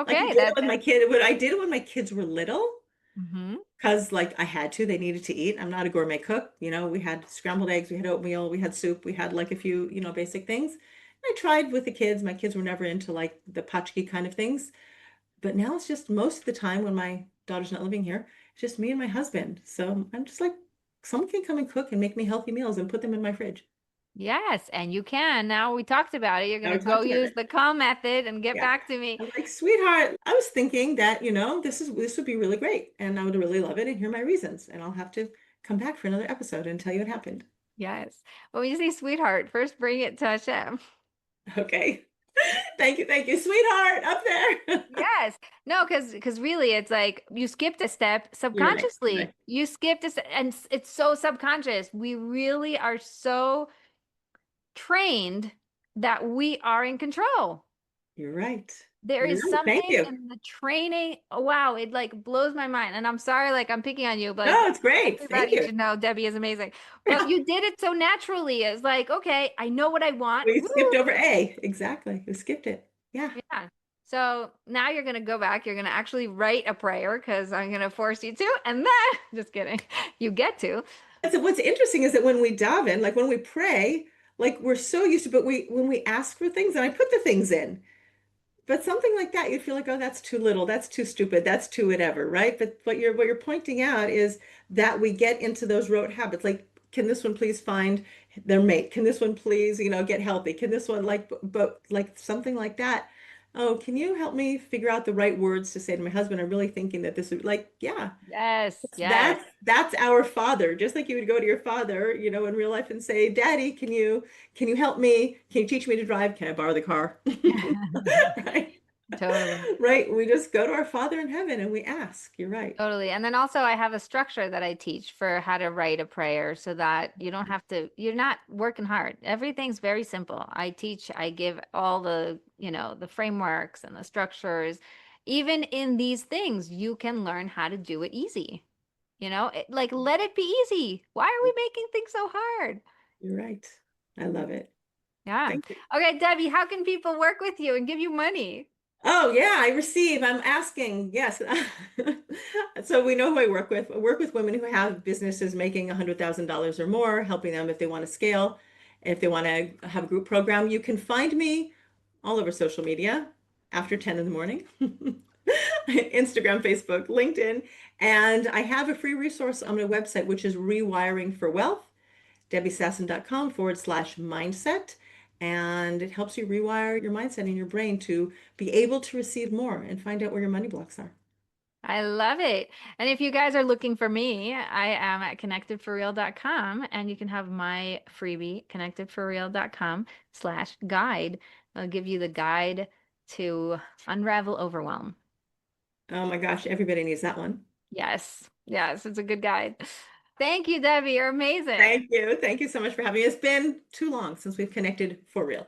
Like I Okay, did it that's with my kid, when I did it when my kids were little, hmm because like I had to, they needed to eat. I'm not a gourmet cook. We had scrambled eggs, we had oatmeal, we had soup, we had like a few, basic things. I tried with the kids. My kids were never into like the paczki kind of things. But now it's just most of the time when my daughter's not living here, it's just me and my husband. So I'm just like, someone can come and cook and make me healthy meals and put them in my fridge. yes, and you can. Now we talked about it. You're Now gonna we go talked about use it. the calm method and get Yeah. back to me. I'm like, sweetheart, I was thinking that, this would be really great and I would really love it and hear my reasons. And I'll have to come back for another episode and tell you what happened. Yes. When you say sweetheart, first bring it to Hashem. Okay. Thank you, sweetheart, up there. Yes. No, because really it's like you skipped a step You're right. You're right. subconsciously. You skipped a step, and it's so subconscious. We really are so trained that we are in control. You're right. There You're is right. Thank something you. in the training. Oh, wow, it like blows my mind. And I'm sorry, like I'm picking on you, but No, it's great. Thank everybody you. should know Debbie is amazing. But you did it so naturally. It's like, okay, I know what I want. We Woo! skipped over A. Exactly. We skipped it. Yeah. Yeah. So now you're gonna go back. You're gonna actually write a prayer because I'm gonna force you to, and then just kidding. You get to. And so what's interesting is that when we daven, like when we pray, like we're so used to, but when we ask for things, and I put the things in, but something like that, you feel like, oh, that's too little, that's too stupid, that's too whatever, right? But what you're pointing out is that we get into those rote habits. Like, can this one please find their mate? Can this one please, get healthy? Can this one but like something like that? Oh, can you help me figure out the right words to say to my husband? I'm really thinking that this would like, yeah, Yes, yes. that's our father. Just like you would go to your father, in real life and say, Daddy, can you help me? Can you teach me to drive? Can I borrow the car? Right? Totally. Right. We just go to our Father in heaven and we ask. You're right. Totally. And then also I have a structure that I teach for how to write a prayer so that you don't have to, you're not working hard. Everything's very simple. I give all the frameworks and the structures. Even in these things, you can learn how to do it easy. Like let it be easy. Why are we making things so hard? You're right. I love it. Yeah. Thank you. Okay, Debbie, how can people work with you and give you money? Oh, yeah, I receive. I'm asking. Yes. So we know who I work with. I work with women who have businesses making $100,000 or more, helping them if they want to scale, if they want to have a group program. You can find me all over social media after 10 in the morning. Instagram, Facebook, LinkedIn, and I have a free resource on my website, which is Rewiring for Wealth. debbiesassen.com/mindset. And it helps you rewire your mindset in your brain to be able to receive more and find out where your money blocks are. I love it. And if you guys are looking for me, I am at connectedforreal.com and you can have my freebie, connectedforreal.com/guide. I'll give you the guide to unravel overwhelm. Oh my gosh, everybody needs that one. Yes. Yes, it's a good guide. Thank you, Debbie. You're amazing. Thank you. Thank you so much for having me. It's been too long since we've connected for real.